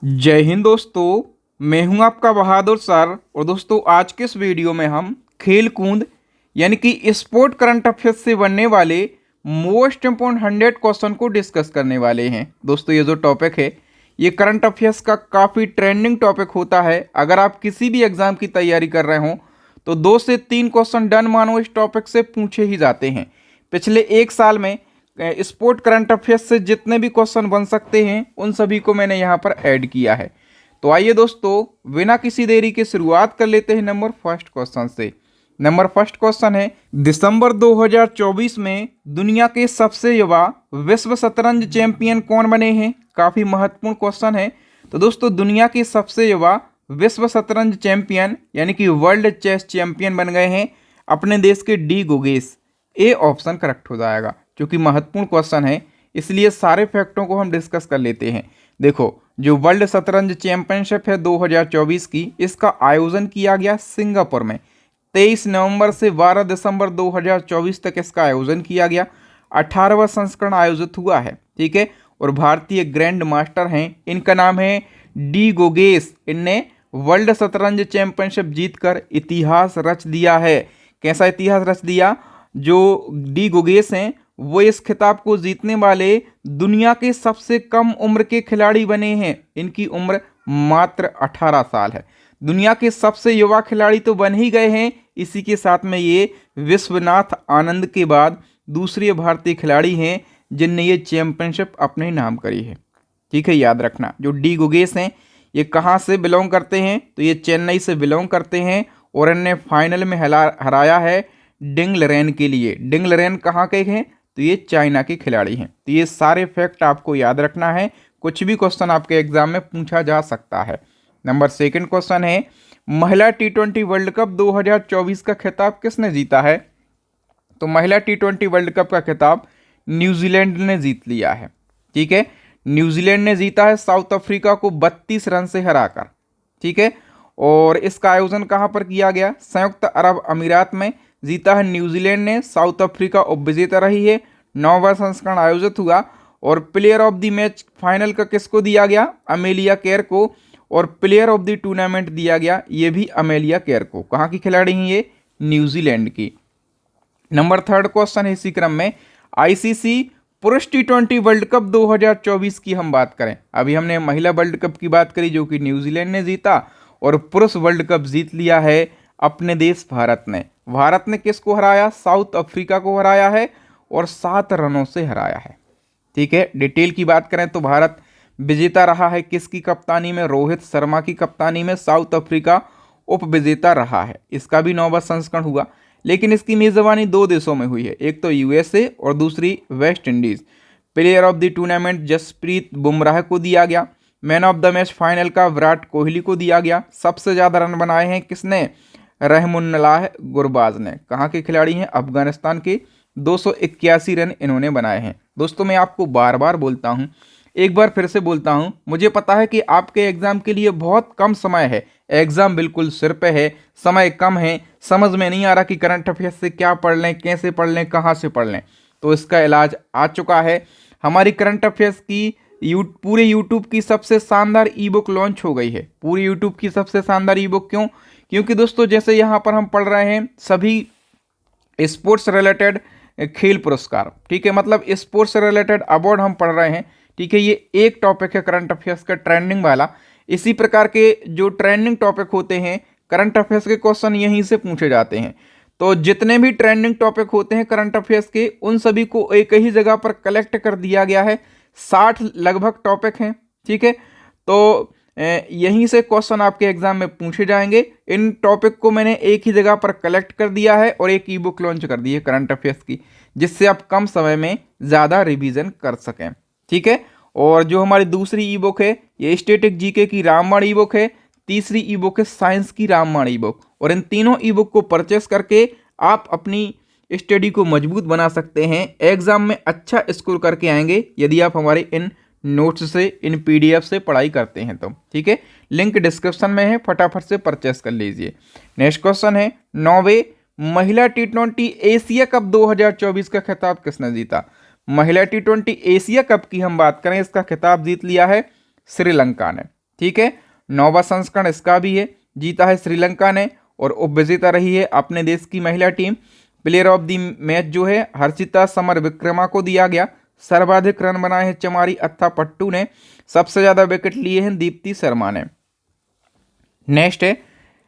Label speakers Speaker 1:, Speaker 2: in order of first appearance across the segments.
Speaker 1: जय हिंद दोस्तों। मैं हूं आपका बहादुर सर। और दोस्तों आज के इस वीडियो में हम खेल कूद यानी कि स्पोर्ट करंट अफेयर्स से बनने वाले मोस्ट इम्पोर्टेंट 100 क्वेश्चन को डिस्कस करने वाले हैं। दोस्तों ये जो टॉपिक है ये करंट अफेयर्स का काफ़ी ट्रेंडिंग टॉपिक होता है। अगर आप किसी भी एग्जाम की तैयारी कर रहे हो तो 2 से 3 क्वेश्चन डन मानो इस टॉपिक से पूछे ही जाते हैं। पिछले एक साल में स्पोर्ट करंट अफेयर्स से जितने भी क्वेश्चन बन सकते हैं उन सभी को मैंने यहाँ पर ऐड किया है। तो आइए दोस्तों बिना किसी देरी के शुरुआत कर लेते हैं नंबर फर्स्ट क्वेश्चन से। नंबर फर्स्ट क्वेश्चन है, दिसंबर 2024 में दुनिया के सबसे युवा विश्व शतरंज चैंपियन कौन बने हैं? काफ़ी महत्वपूर्ण क्वेश्चन है। तो दोस्तों दुनिया के सबसे युवा विश्व शतरंज चैंपियन यानी कि वर्ल्ड चेस चैंपियन बन गए हैं अपने देश के डी गोगेस। ए ऑप्शन करेक्ट हो जाएगा। क्योंकि महत्वपूर्ण क्वेश्चन है इसलिए सारे फैक्टों को हम डिस्कस कर लेते हैं। देखो जो वर्ल्ड शतरंज चैंपियनशिप है 2024 की, इसका आयोजन किया गया सिंगापुर में। 23 नवंबर से 12 दिसंबर 2024 तक इसका आयोजन किया गया। 18वां संस्करण आयोजित हुआ है, ठीक है। और भारतीय ग्रैंड मास्टर हैं, इनका नाम है डी गोगेस। इनने वर्ल्ड शतरंज चैंपियनशिप जीतकर इतिहास रच दिया है। कैसा इतिहास रच दिया? जो डी गोगेस हैं वो इस खिताब को जीतने वाले दुनिया के सबसे कम उम्र के खिलाड़ी बने हैं। इनकी उम्र मात्र 18 साल है। दुनिया के सबसे युवा खिलाड़ी तो बन ही गए हैं, इसी के साथ में ये विश्वनाथ आनंद के बाद दूसरे भारतीय खिलाड़ी हैं जिनने ये चैंपियनशिप अपने नाम करी है, ठीक है। याद रखना जो डी गोगेस हैं ये कहाँ से बिलोंग करते हैं? तो ये चेन्नई से बिलोंग करते हैं और इनने फाइनल में हराया है डिंग लरेन के लिए। डिंग लरेन कहाँ के हैं? तो ये चाइना के खिलाड़ी हैं। तो ये सारे फैक्ट आपको याद रखना है, कुछ भी क्वेश्चन आपके एग्जाम में पूछा जा सकता है। नंबर सेकंड क्वेश्चन है, महिला T20 वर्ल्ड कप 2024 का खिताब किसने जीता है? तो महिला T20 वर्ल्ड कप का खिताब न्यूजीलैंड ने जीत लिया है, ठीक है। न्यूजीलैंड ने जीता है साउथ अफ्रीका को 32 रन से हराकर, ठीक है। और इसका आयोजन कहाँ पर किया गया? संयुक्त अरब अमीरात में जीता है न्यूजीलैंड ने। साउथ अफ्रीका उपविजेता रही है। 9वां संस्करण आयोजित हुआ और player of the match final का किसको दिया गया? अमेलिया केयर को। और प्लेयर ऑफ द टूर्नामेंट दिया गया ये भी अमेलिया केयर को। कहाँ की खिलाड़ी हैं ये? न्यूजीलैंड की। नंबर थर्ड क्वेश्चन है इसी क्रम में, आईसीसी पुरुष T20 वर्ल्ड कप 2024 की हम बात करें। अभी हमने महिला वर्ल्ड कप की बात करी जो कि न्यूजीलैंड ने जीता, और पुरुष वर्ल्ड कप जीत लिया है अपने देश भारत ने। भारत ने किसको हराया? साउथ अफ्रीका को हराया है और 7 रनों से हराया है, ठीक है। डिटेल की बात करें तो भारत विजेता रहा है किसकी कप्तानी में? रोहित शर्मा की कप्तानी में। साउथ अफ्रीका उप विजेता रहा है। इसका भी 9वां संस्करण हुआ, लेकिन इसकी मेजबानी 2 देशों में हुई है, एक तो यूएसए और दूसरी West Indies. Player of the tournament Jasprit Bumrah को दिया गया। Man of the match final का विराट कोहली को दिया गया। सबसे ज़्यादा रन बनाए हैं किसने? रहमुन्नलाह गुरबाज ने। कहाँ के खिलाड़ी हैं? अफगानिस्तान के। 281 रन इन्होंने बनाए हैं। दोस्तों मैं आपको बार बार बोलता हूँ, एक बार फिर से बोलता हूँ, मुझे पता है कि आपके एग्ज़ाम के लिए बहुत कम समय है, एग्ज़ाम बिल्कुल सिर पे है, समय कम है, समझ में नहीं आ रहा कि करंट अफेयर्स से क्या पढ़ लें, कैसे पढ़ लें, कहाँ से पढ़ लें। तो इसका इलाज आ चुका है। हमारी करंट अफेयर्स की पूरे यूट्यूब की सबसे शानदार ई बुक लॉन्च हो गई है। पूरी यूट्यूब की सबसे शानदार ई बुक क्यों? क्योंकि दोस्तों जैसे यहाँ पर हम पढ़ रहे हैं सभी स्पोर्ट्स रिलेटेड खेल पुरस्कार, ठीक है, मतलब स्पोर्ट्स रिलेटेड अवार्ड हम पढ़ रहे हैं, ठीक है। ये एक टॉपिक है करंट अफेयर्स का ट्रेंडिंग वाला। इसी प्रकार के जो ट्रेंडिंग टॉपिक होते हैं करंट अफेयर्स के क्वेश्चन यहीं से पूछे जाते हैं। तो जितने भी ट्रेंडिंग टॉपिक होते हैं करंट अफेयर्स के उन सभी को एक ही जगह पर कलेक्ट कर दिया गया है। 60 लगभग टॉपिक हैं, ठीक है। तो यहीं से क्वेश्चन आपके एग्जाम में पूछे जाएंगे। इन टॉपिक को मैंने एक ही जगह पर कलेक्ट कर दिया है और एक ई बुक लॉन्च कर दी है करंट अफेयर्स की, जिससे आप कम समय में ज़्यादा रिवीजन कर सकें, ठीक है। और जो हमारी दूसरी ई बुक है ये स्टैटिक जीके की रामबाण ई बुक है। तीसरी ई बुक है साइंस की रामबाण ई बुक। और इन तीनों ई बुक को परचेस करके आप अपनी स्टडी को मजबूत बना सकते हैं। एग्जाम में अच्छा स्कोर करके आएंगे यदि आप हमारे इन नोट्स से, इन पीडीएफ से पढ़ाई करते हैं तो, ठीक है। लिंक डिस्क्रिप्शन में है, फटाफट से परचेस कर लीजिए। नेक्स्ट क्वेश्चन है, 9वें महिला T20 एशिया कप 2024 का खिताब किसने जीता? महिला T20 एशिया कप की हम बात करें, इसका खिताब जीत लिया है श्रीलंका ने। ठीक है। 9वां संस्करण इसका भी है, जीता है श्रीलंका ने और उपविजेता रही है अपने देश की महिला team. Player of the match जो है हर्षिता समर विक्रमा को दिया गया। सर्वाधिक रन बनाए हैं चमारी अत्थापट्टू ने। सबसे ज्यादा विकेट लिए हैं दीप्ति शर्मा ने। नेक्स्ट है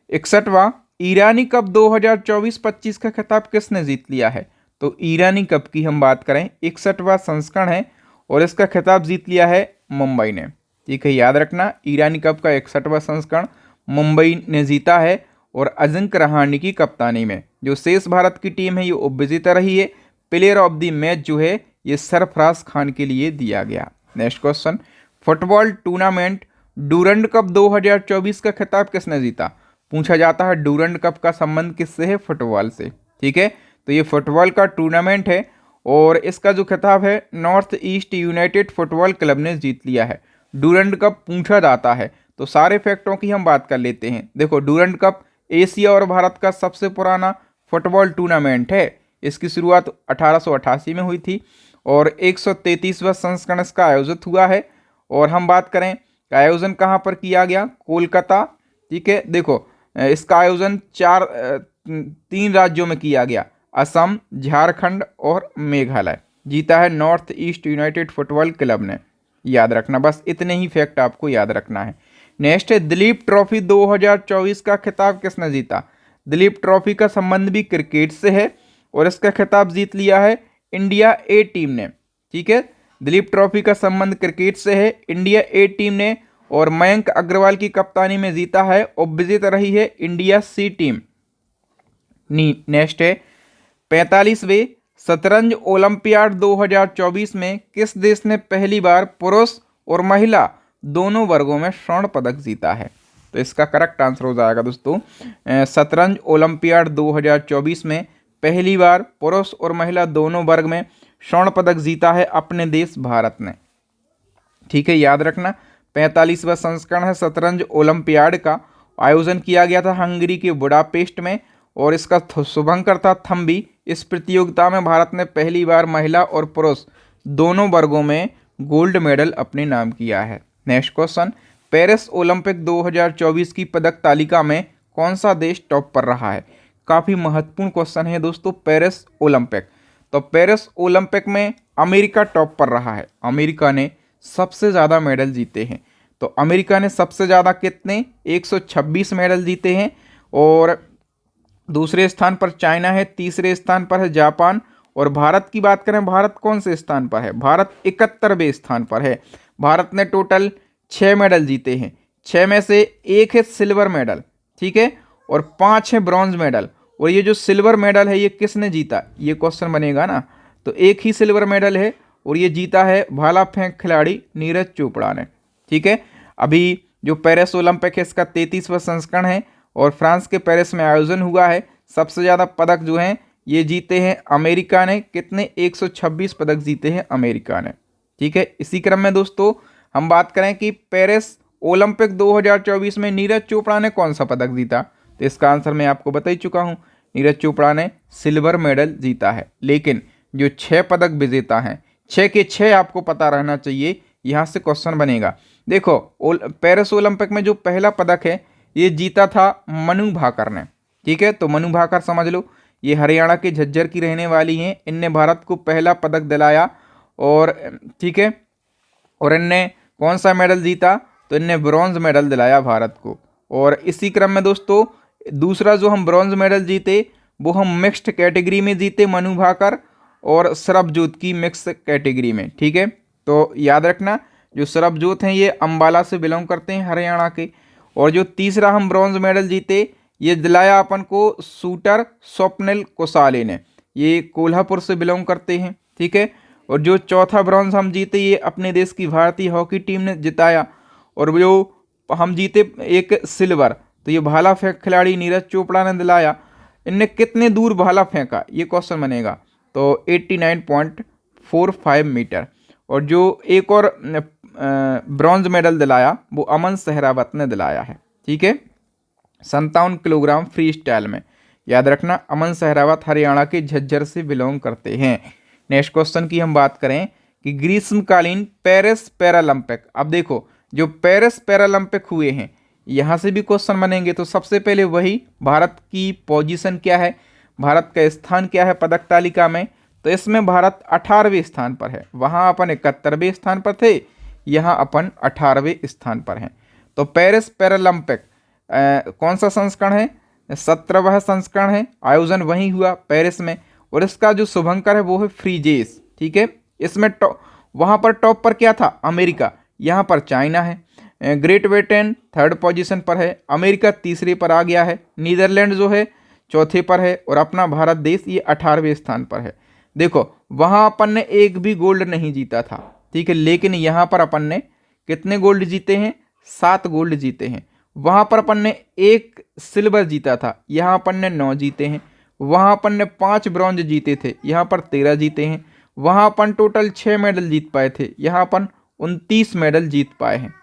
Speaker 1: 61वां ईरानी कप 2024-25 का खिताब किसने जीत लिया है? तो ईरानी कप की हम बात करें 61वां संस्करण है और इसका खिताब जीत लिया है मुंबई ने। ठीक है, याद रखना ईरानी कप का 61वां संस्करण मुंबई ने जीता है और अजिंक्य रहाणे की कप्तानी में जो शेष भारत की टीम है ये उपविजेता रही है। प्लेयर ऑफ द मैच जो है ये सरफराज खान के लिए दिया गया। Next question, football tournament Durand cup 2024 का खिताब किसने जीता? पूछा जाता है डूरंड कप का संबंध किससे है? फुटबॉल से। ठीक है, तो ये फुटबॉल का टूर्नामेंट है और इसका जो खिताब है north east United football club ने जीत लिया है। डूरंड कप पूछा जाता है तो सारे फैक्टों की हम बात कर लेते हैं। देखो, डूरंड कप एशिया और भारत का सबसे पुराना फुटबॉल टूर्नामेंट है। इसकी शुरुआत 1888 में हुई थी और 133वां संस्करण इसका आयोजित हुआ है। और हम बात करें आयोजन कहाँ पर किया गया? कोलकाता। ठीक है, देखो इसका आयोजन 3 राज्यों में किया गया, असम, झारखंड और मेघालय। जीता है north east United football club ने। याद रखना, बस इतने ही फैक्ट आपको याद रखना है। नेक्स्ट है दिलीप ट्रॉफी 2024 का खिताब किसने जीता? दिलीप ट्रॉफी का संबंध भी क्रिकेट से है और इसका खिताब जीत लिया है इंडिया ए टीम ने। ठीक है, दिलीप ट्रॉफी का संबंध क्रिकेट से है, इंडिया ए टीम ने और मयंक अग्रवाल की कप्तानी में जीता है। उपविजेता रही है इंडिया सी टीम। नेक्स्ट है 45वें शतरंज ओलंपियाड 2024 में किस देश ने पहली बार पुरुष और महिला दोनों वर्गों में स्वर्ण पदक जीता है? तो इसका करेक्ट आंसर हो जाएगा दोस्तों शतरंज ओलंपियाड 2024 में पहली बार पुरुष और महिला दोनों वर्ग में स्वर्ण पदक जीता है अपने देश भारत ने। ठीक है, याद रखना 45वां संस्करण है शतरंज ओलंपियाड का। आयोजन किया गया था हंगरी के बुडापेस्ट में और इसका शुभंकर था थम्बी। इस प्रतियोगिता में भारत ने पहली बार महिला और पुरुष दोनों वर्गों में गोल्ड मेडल अपने नाम किया है। नेक्स्ट क्वेश्चन, पेरिस ओलंपिक 2024 की पदक तालिका में कौन सा देश टॉप पर रहा है? काफ़ी महत्वपूर्ण क्वेश्चन है दोस्तों। पेरिस ओलंपिक, तो पेरिस ओलंपिक में अमेरिका टॉप पर रहा है। अमेरिका ने सबसे ज़्यादा मेडल जीते हैं। तो अमेरिका ने सबसे ज़्यादा कितने? 126 मेडल जीते हैं। और दूसरे स्थान पर चाइना है, तीसरे स्थान पर है जापान। और भारत की बात करें, भारत कौन से स्थान पर है? भारत 71वें स्थान पर है। भारत ने टोटल 6 मेडल जीते हैं। 6 में से 1 है सिल्वर मेडल, ठीक है, और 5 है ब्रॉन्ज मेडल। और ये जो सिल्वर मेडल है ये किसने जीता? ये क्वेश्चन बनेगा ना। तो 1 ही सिल्वर मेडल है और ये जीता है भाला फेंक खिलाड़ी नीरज चोपड़ा ने। ठीक है, अभी जो पेरिस ओलंपिक है इसका 33वां संस्करण है और फ्रांस के पेरिस में आयोजन हुआ है। सबसे ज़्यादा पदक जो हैं ये जीते हैं अमेरिका ने। कितने? 126 पदक जीते हैं अमेरिका ने। ठीक है, इसी क्रम में दोस्तों हम बात करें कि पेरिस ओलंपिक 2024 में नीरज चोपड़ा ने कौन सा पदक जीता? तो इसका आंसर मैं आपको बता ही चुका हूँ। नीरज चोपड़ा ने सिल्वर मेडल जीता है। लेकिन जो 6 पदक विजेता हैं 6 के 6 आपको पता रहना चाहिए, यहाँ से क्वेश्चन बनेगा। देखो पेरिस ओलंपिक में जो पहला पदक है ये जीता था मनु भाकर ने। ठीक है, तो मनु भाकर समझ लो ये हरियाणा के झज्जर की रहने वाली हैं। इनने भारत को पहला पदक दिलाया और ठीक है, और इनने कौन सा मेडल जीता? तो इनने ब्रॉन्ज मेडल दिलाया भारत को। और इसी क्रम में दोस्तों दूसरा जो हम ब्रॉन्ज मेडल जीते वो हम मिक्स्ड कैटेगरी में जीते, मनु भाकर और सरबजोत की मिक्स कैटेगरी में। ठीक है, तो याद रखना जो सरबजोत हैं ये अंबाला से बिलोंग करते हैं हरियाणा के। और जो तीसरा हम ब्रॉन्ज मेडल जीते ये दिलाया अपन को शूटर स्वप्निल कुसाले ने, ये कोल्हापुर से बिलोंग करते हैं। ठीक है, और जो चौथा ब्रॉन्ज हम जीते ये अपने देश की भारतीय हॉकी टीम ने जिताया। और जो हम जीते एक सिल्वर, तो ये भाला फेंक खिलाड़ी नीरज चोपड़ा ने दिलाया। इनने कितने दूर भाला फेंका ये क्वेश्चन बनेगा। तो 89.45 मीटर। और जो एक और ब्रॉन्ज मेडल दिलाया वो अमन सहरावत ने दिलाया है। ठीक है, 57 किलोग्राम फ्री स्टाइल में। याद रखना अमन सहरावत हरियाणा के झज्जर से बिलोंग करते हैं। नेक्स्ट क्वेश्चन की हम बात करें कि ग्रीष्मकालीन पेरिस पैरालंपिक। अब देखो जो पेरिस पैरालंपिक हुए हैं, यहाँ से भी क्वेश्चन बनेंगे। तो सबसे पहले वही, भारत की पोजीशन क्या है, भारत का स्थान क्या है पदक तालिका में। तो इसमें भारत 18वें स्थान पर है, वहाँ अपन 71वें स्थान पर थे, यहाँ अपन 18वें स्थान पर हैं। तो पेरिस पैरालंपिक कौन सा संस्करण है, 17वां संस्करण है, आयोजन वहीं हुआ पेरिस में। और इसका जो शुभंकर है वो है फ्रीजेस, ठीक है। इसमें वहाँ पर टॉप पर क्या था, अमेरिका, यहाँ पर चाइना है। ग्रेट ब्रिटेन 3rd पोजीशन पर है, अमेरिका 3रे पर आ गया है, नीदरलैंड जो है 4थे पर है, और अपना भारत देश ये 18वें स्थान पर है। देखो वहाँ अपन ने एक भी गोल्ड नहीं जीता था, ठीक है, लेकिन यहाँ पर अपन ने कितने गोल्ड जीते हैं, 7 गोल्ड जीते हैं। वहाँ पर अपन ने 1 सिल्वर जीता था, यहाँ अपन ने 9 जीते हैं। वहाँ अपन ने 5 ब्रॉन्ज जीते थे, यहाँ पर 13 जीते हैं। वहाँ अपन टोटल 6 मेडल जीत पाए थे, यहाँ अपन 29 मेडल जीत पाए हैं,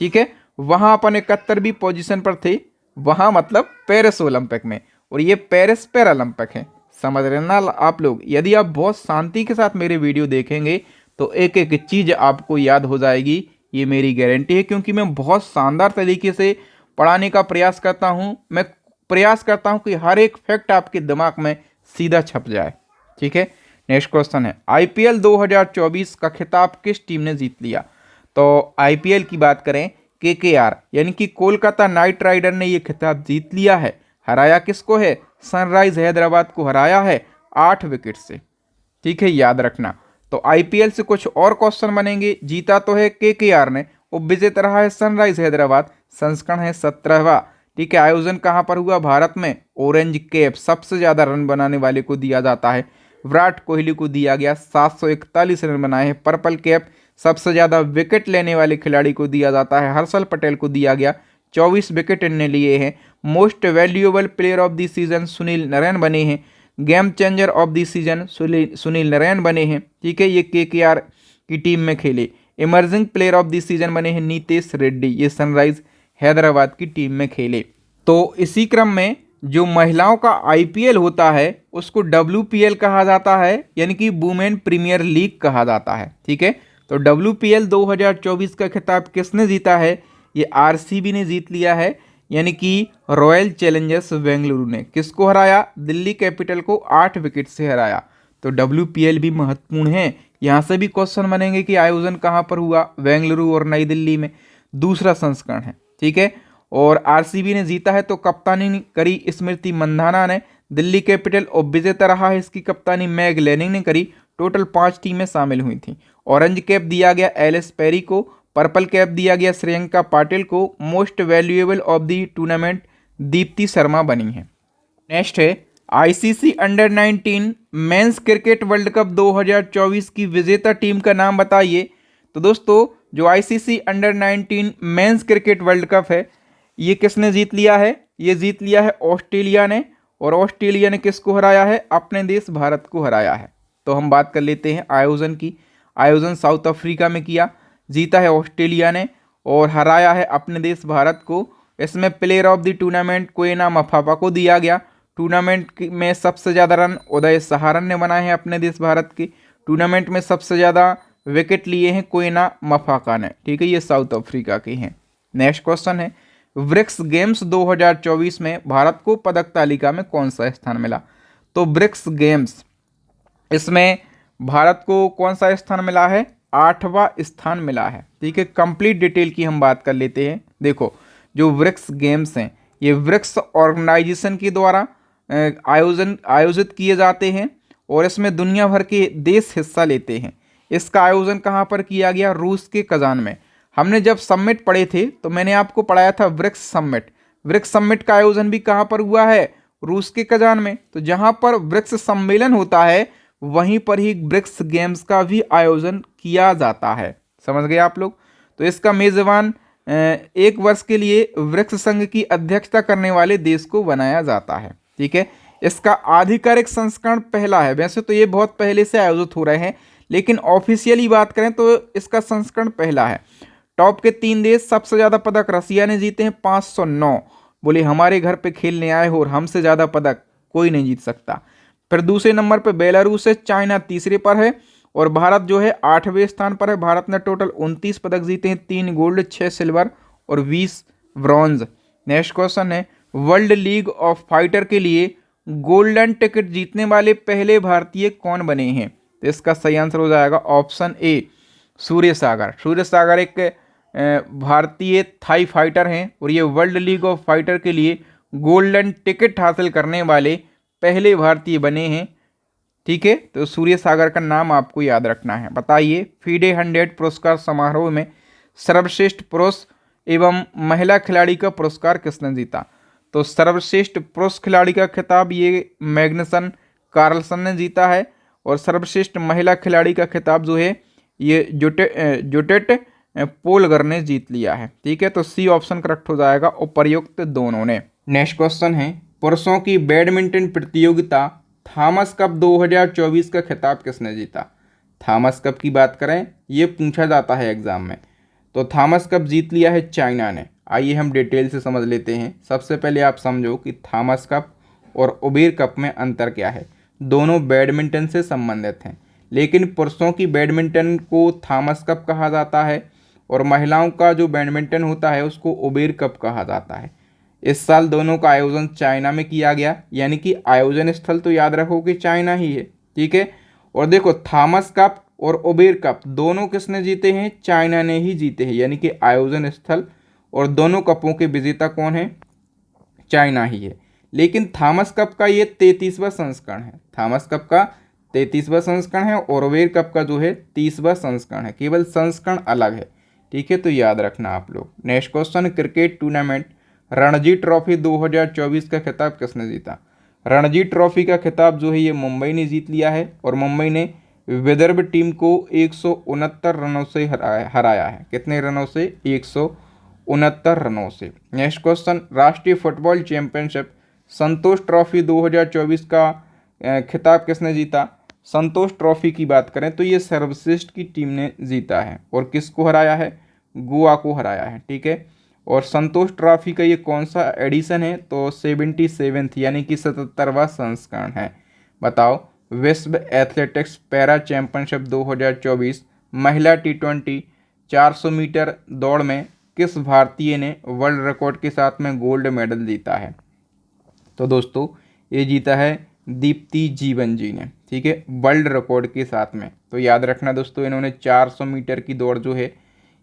Speaker 1: ठीक है। वहाँ अपन 71वीं पोजीशन पर थे, वहाँ मतलब पेरिस ओलंपिक में, और ये पेरिस पैरालंपिक है। समझ रहे ना आप लोग। यदि आप बहुत शांति के साथ मेरे वीडियो देखेंगे तो एक एक चीज़ आपको याद हो जाएगी, ये मेरी गारंटी है, क्योंकि मैं बहुत शानदार तरीके से पढ़ाने का प्रयास करता हूँ। मैं प्रयास करता हूँ कि हर एक फैक्ट आपके दिमाग में सीधा छप जाए, ठीक है। नेक्स्ट क्वेश्चन है, आईपीएल 2024 का खिताब किस टीम ने जीत लिया। तो आईपीएल की बात करें, केकेआर यानी कि कोलकाता नाइट राइडर ने ये खिताब जीत लिया है। हराया किसको है, सनराइज हैदराबाद को हराया है 8 विकेट से, ठीक है, याद रखना। तो आईपीएल से कुछ और क्वेश्चन बनेंगे। जीता तो है केकेआर ने, उपविजेता रहा है सनराइज हैदराबाद, संस्करण है 17वां, ठीक है। आयोजन कहाँ पर हुआ, भारत में। ऑरेंज कैप सबसे ज़्यादा रन बनाने वाले को दिया जाता है, विराट कोहली को दिया गया, 741 रन बनाए हैं। पर्पल कैप सबसे ज़्यादा विकेट लेने वाले खिलाड़ी को दिया जाता है, हर्षल पटेल को दिया गया, 24 विकेट इनने लिए हैं। Most valuable player of the season Sunil Narayan बने हैं। Game changer of the season Sunil Narayan बने हैं, ठीक है, ये केकेआर की टीम में खेले। Emerging player of the season बने हैं नीतीश रेड्डी, ये सनराइज हैदराबाद की टीम में खेले। तो इसी क्रम में जो महिलाओं का आईपीएल होता है उसको डब्ल्यूपीएल कहा जाता है, यानी कि वुमेन प्रीमियर लीग कहा जाता है, ठीक है। तो डब्ल्यूपीएल 2024 का खिताब किसने जीता है, ये आरसीबी ने जीत लिया है, यानी कि रॉयल चैलेंजर्स बेंगलुरु ने किसको हराया, दिल्ली कैपिटल को 8 विकेट से हराया। तो डब्ल्यूपीएल भी महत्वपूर्ण है, यहाँ से भी क्वेश्चन बनेंगे कि आयोजन कहाँ पर हुआ, बेंगलुरु और नई दिल्ली में, दूसरा संस्करण है, ठीक है। और आरसीबी ने जीता है तो कप्तानी करी स्मृति मंधाना ने, दिल्ली कैपिटल उपविजेता रहा है, इसकी कप्तानी मैग लैनिंग ने करी। टोटल 5 टीमें शामिल हुई थी। ऑरेंज कैप दिया गया एलिस पेरी को, पर्पल कैप दिया गया श्रेयंका पाटिल को। Most valuable of the tournament Deepti Sharma बनी है। नेक्स्ट है ICC under 19 men's cricket world cup 2024 की विजेता टीम का नाम बताइए। तो दोस्तों जो ICC under 19 men's cricket world cup है ये किसने जीत लिया है, ये जीत लिया है ऑस्ट्रेलिया ने। और ऑस्ट्रेलिया ने किसको हराया है, अपने देश भारत को हराया है। तो हम बात कर लेते हैं आयोजन की। आयोजन साउथ अफ्रीका में किया, जीता है ऑस्ट्रेलिया ने और हराया है अपने देश भारत को। इसमें player of the tournament choana मफापा को दिया गया। टूर्नामेंट में सबसे ज़्यादा रन उदय सहारन ने बनाए हैं अपने देश भारत के। टूर्नामेंट में सबसे ज़्यादा विकेट लिए हैं कोएना मफाका ने, ठीक है, ये साउथ अफ्रीका के हैं। नेक्स्ट क्वेश्चन है ब्रिक्स गेम्स 2024 में भारत को पदक तालिका में कौन सा स्थान मिला। तो ब्रिक्स गेम्स इसमें भारत को कौन सा स्थान मिला है, 8वां स्थान मिला है, ठीक है। कंप्लीट डिटेल की हम बात कर लेते हैं। देखो जो ब्रिक्स गेम्स हैं ये ब्रिक्स ऑर्गेनाइजेशन के द्वारा आयोजित किए जाते हैं और इसमें दुनिया भर के देश हिस्सा लेते हैं। इसका आयोजन कहाँ पर किया गया, रूस के कजान में। हमने जब समिट पढ़े थे तो मैंने आपको पढ़ाया था ब्रिक्स समिट। ब्रिक्स समिट का आयोजन भी कहाँ पर हुआ है, रूस के कजान में। तो जहाँ पर ब्रिक्स सम्मेलन होता है वहीं पर ही ब्रिक्स गेम्स का भी आयोजन किया जाता है। समझ गए आप लोग। तो इसका मेज़बान 1 वर्ष के लिए ब्रिक्स संघ की अध्यक्षता करने वाले देश को बनाया जाता है, ठीक है। इसका आधिकारिक संस्करण पहला है। वैसे तो ये बहुत पहले से आयोजित हो रहे हैं लेकिन ऑफिशियली बात करें तो इसका संस्करण पहला है। टॉप के 3 देश, सबसे ज़्यादा पदक रसिया ने जीते हैं 509। बोले हमारे घर पे खेलने आए हो और हमसे ज़्यादा पदक कोई नहीं जीत सकता। फिर दूसरे नंबर पे बेलारूस है, चाइना तीसरे पर है और भारत जो है 8वें स्थान पर है। भारत ने टोटल 29 पदक जीते हैं, 3 गोल्ड, 6 सिल्वर और 20 ब्रॉन्ज। नेक्स्ट क्वेश्चन है, वर्ल्ड लीग ऑफ फाइटर के लिए गोल्डन टिकट जीतने वाले पहले भारतीय कौन बने हैं? तो इसका सही आंसर हो जाएगा ऑप्शन ए, सूर्य सागर। सूर्य सागर एक भारतीय थाई फाइटर हैं और ये वर्ल्ड लीग ऑफ फाइटर के लिए गोल्डन टिकट हासिल करने वाले पहले भारतीय बने हैं। ठीक है, तो सूर्य सागर का नाम आपको याद रखना है। बताइए, फीडे 100 पुरस्कार समारोह में सर्वश्रेष्ठ पुरुष एवं महिला खिलाड़ी का पुरस्कार किसने जीता? तो सर्वश्रेष्ठ पुरुष खिलाड़ी का खिताब ये मैग्नसन कार्लसन ने जीता है और सर्वश्रेष्ठ महिला खिलाड़ी का खिताब जो है ये जुटेट पोलगर ने जीत लिया है। ठीक है, तो सी ऑप्शन करेक्ट हो जाएगा, उपर्युक्त दोनों ने। नेक्स्ट क्वेश्चन है, पुरुषों की बैडमिंटन प्रतियोगिता थॉमस कप 2024 का खिताब किसने जीता? थॉमस कप की बात करें, ये पूछा जाता है एग्जाम में, तो थॉमस कप जीत लिया है चाइना ने। आइए हम डिटेल से समझ लेते हैं। सबसे पहले आप समझो कि थॉमस कप और उबेर कप में अंतर क्या है। दोनों बैडमिंटन से संबंधित हैं, लेकिन पुरुषों की बैडमिंटन को थॉमस कप कहा जाता है और महिलाओं का जो बैडमिंटन होता है उसको उबेर कप कहा जाता है। इस साल दोनों का आयोजन चाइना में किया गया, यानी कि आयोजन स्थल तो याद रखो कि चाइना ही है। ठीक है, और देखो थॉमस कप और उबेर कप दोनों किसने जीते हैं? चाइना ने ही जीते हैं, यानी कि आयोजन स्थल और दोनों कपों के विजेता कौन है? चाइना ही है। लेकिन थॉमस कप का ये 33वां संस्करण है। थॉमस कप का 33वां संस्करण है और उबेर कप का जो है 30वां संस्करण है, केवल संस्करण अलग है। ठीक है, तो याद रखना आप लोग। Next question, cricket tournament Ranji trophy 2024 का खिताब किसने जीता? रणजी ट्रॉफी का खिताब जो है ये मुंबई ने जीत लिया है और मुंबई ने विदर्भ टीम को 169 रनों से हराया है। कितने रनों से? 169 रनों से। नेक्स्ट क्वेश्चन, राष्ट्रीय फुटबॉल चैंपियनशिप संतोष ट्रॉफी 2024 का खिताब किसने जीता? संतोष ट्रॉफी की बात करें तो ये सर्वश्रेष्ठ की टीम ने जीता है और किसको हराया है? गोवा को हराया है। ठीक है, और संतोष ट्रॉफी का ये कौन सा एडिशन है? तो 77th, यानी कि 77वां संस्करण है। बताओ, विश्व एथलेटिक्स पैरा चैंपियनशिप 2024 महिला T20 400 मीटर दौड़ में किस भारतीय ने वर्ल्ड रिकॉर्ड के साथ में गोल्ड मेडल जीता है? तो दोस्तों ये जीता है दीप्ति जीवन जी ने। ठीक है, वर्ल्ड रिकॉर्ड के साथ में। तो याद रखना दोस्तों, इन्होंने 400 मीटर की दौड़ जो है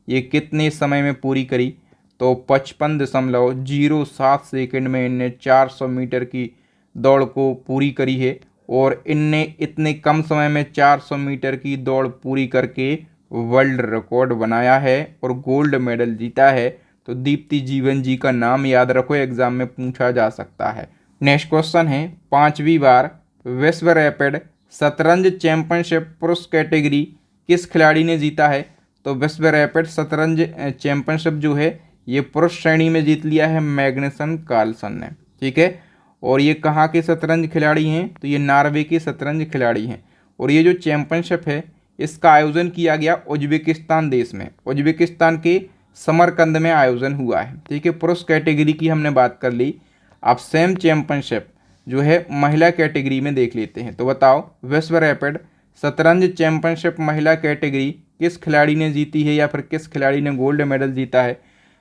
Speaker 1: ये कितने समय में पूरी करी? तो 55.07 सेकंड में इनने 400 मीटर की दौड़ को पूरी करी है और इनने इतने कम समय में 400 मीटर की दौड़ पूरी करके वर्ल्ड रिकॉर्ड बनाया है और गोल्ड मेडल जीता है। तो दीप्ति जीवन जी का नाम याद रखो, एग्जाम में पूछा जा सकता है। नेक्स्ट क्वेश्चन है, 5वीं बार विश्व रैपिड शतरंज चैंपियनशिप पुरुष कैटेगरी किस खिलाड़ी ने जीता है? तो विश्व रैपिड शतरंज चैंपियनशिप जो है ये पुरुष श्रेणी में जीत लिया है मैग्नसन कार्लसन ने। ठीक है, और ये कहाँ के शतरंज खिलाड़ी हैं? तो ये नॉर्वे के शतरंज खिलाड़ी हैं और ये जो चैंपियनशिप है इसका आयोजन किया गया उज्बेकिस्तान देश में। उज्बेकिस्तान के समरकंद में आयोजन हुआ है। ठीक है, पुरुष कैटेगरी की हमने बात कर ली। अब सेम चैंपियनशिप जो है महिला कैटेगरी में देख लेते हैं। तो बताओ, विश्व रैपिड शतरंज चैंपियनशिप महिला कैटेगरी किस खिलाड़ी ने जीती है या फिर किस खिलाड़ी ने गोल्ड मेडल जीता है?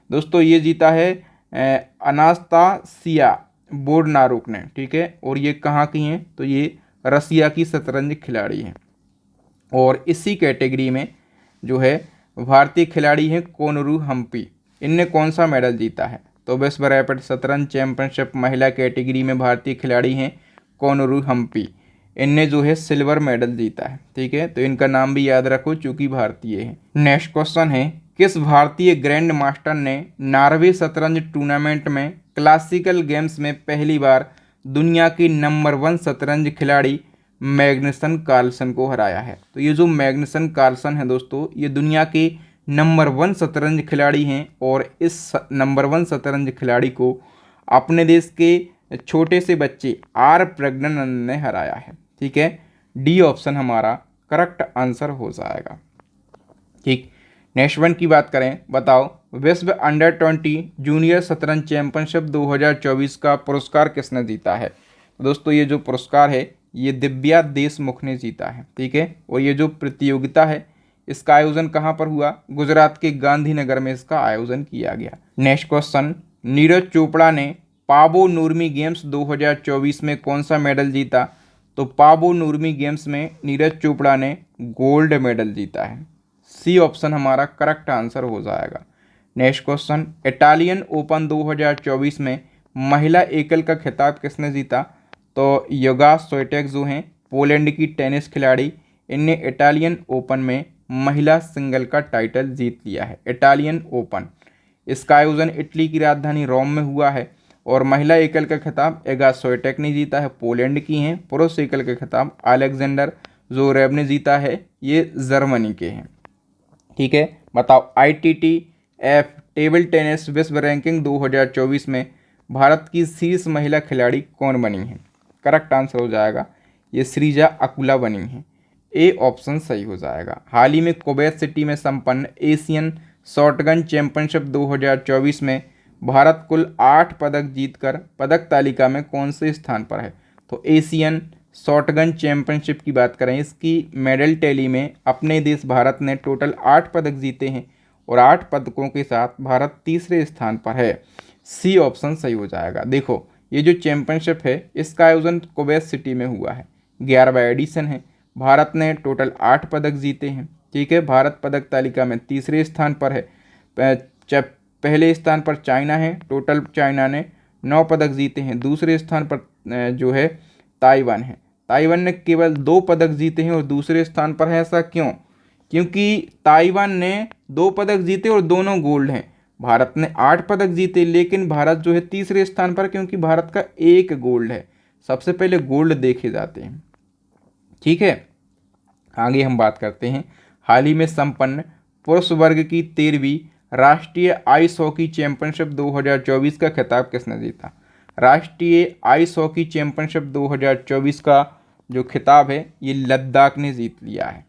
Speaker 1: दोस्तों ये जीता है अनास्तासिया बोडनारुक ने। ठीक है, और ये कहाँ की हैं? तो ये रसिया की शतरंज खिलाड़ी हैं। और इसी कैटेगरी में जो है भारतीय खिलाड़ी हैं कोनरू हम्पी। इनने कौन सा मेडल जीता है? तो विश्व रैपिड शतरंज चैंपियनशिप महिला कैटेगरी में भारतीय खिलाड़ी हैं कोनरू हम्पी। इनने जो है सिल्वर मेडल जीता है। ठीक है, तो इनका नाम भी याद रखो चूंकि भारतीय है। नेक्स्ट क्वेश्चन है, किस भारतीय ग्रैंड मास्टर ने नॉर्वे शतरंज टूर्नामेंट में क्लासिकल गेम्स में पहली बार दुनिया की नंबर 1 शतरंज खिलाड़ी मैग्नसन कार्लसन को हराया है? तो ये जो मैग्नसन कार्लसन है दोस्तों, ये दुनिया के नंबर 1 शतरंज खिलाड़ी हैं और इस नंबर 1 शतरंज खिलाड़ी को अपने देश के छोटे से बच्चे आर प्रज्ञानंद ने हराया है। ठीक है, डी ऑप्शन हमारा करेक्ट आंसर हो जाएगा। ठीक, नेक्स्ट वन की बात करें। बताओ, विश्व अंडर 20 जूनियर शतरंज चैंपियनशिप 2024 का पुरस्कार किसने जीता है? दोस्तों ये जो पुरस्कार है ये दिव्या देशमुख ने जीता है। ठीक है, और ये जो प्रतियोगिता है इसका आयोजन कहाँ पर हुआ? गुजरात के गांधीनगर में इसका आयोजन किया गया। नेक्स्ट क्वेश्चन, नीरज चोपड़ा ने पावो नूर्मी गेम्स 2024 में कौन सा मेडल जीता? तो पावो नूर्मी गेम्स में नीरज चोपड़ा ने गोल्ड मेडल जीता है। सी ऑप्शन हमारा करेक्ट आंसर हो जाएगा। नेक्स्ट क्वेश्चन, इटालियन ओपन 2024 में महिला एकल का खिताब किसने जीता? तो योगा स्विएटेक जो हैं पोलैंड की टेनिस खिलाड़ी, इनने इटालियन ओपन में महिला सिंगल का टाइटल जीत लिया है। इटालियन ओपन, इसका आयोजन इटली की राजधानी रोम में हुआ है। और महिला एकल का खिताब योगा स्विएटेक ने जीता है, पोलैंड की हैं। पुरुष एकल का खिताब अलेक्जेंडर ज़ोरेव ने जीता है, ये जर्मनी के हैं। ठीक है, बताओ ITTF टेबल टेनिस विश्व रैंकिंग 2024 में भारत की शीर्ष महिला खिलाड़ी कौन बनी है? करेक्ट आंसर हो जाएगा, ये श्रीजा अकुला बनी है। ए ऑप्शन सही हो जाएगा। हाल ही में कुवैत सिटी में संपन्न एशियन शॉटगन चैंपियनशिप 2024 में भारत कुल 8 पदक जीतकर पदक तालिका में कौन से स्थान पर है? तो एशियन शॉटगन चैंपियनशिप की बात करें, इसकी मेडल टैली में अपने देश भारत ने टोटल 8 पदक जीते हैं और 8 पदकों के साथ भारत तीसरे स्थान पर है। सी ऑप्शन सही हो जाएगा। देखो, ये जो चैंपियनशिप है इसका आयोजन कुवैत सिटी में हुआ है, 11वां एडिशन है। भारत ने टोटल 8 पदक जीते हैं। ठीक है, भारत पदक तालिका में तीसरे स्थान पर है। पहले स्थान पर चाइना है, टोटल चाइना ने 9 पदक जीते हैं। दूसरे स्थान पर जो है ताइवान है, ताइवान ने केवल 2 पदक जीते हैं और दूसरे स्थान पर है। ऐसा क्यों? क्योंकि ताइवान ने 2 पदक जीते और दोनों गोल्ड हैं। भारत ने 8 पदक जीते, लेकिन भारत जो है तीसरे स्थान पर, क्योंकि भारत का 1 गोल्ड है। सबसे पहले गोल्ड देखे जाते हैं। ठीक है, आगे हम बात करते हैं हाल ही में संपन्न पुरुष वर्ग की 13वीं राष्ट्रीय आइस हॉकी चैंपियनशिप 2024 का खिताब किसने जीता? राष्ट्रीय आइस हॉकी चैंपियनशिप 2024 का जो खिताब है ये लद्दाख ने जीत लिया है।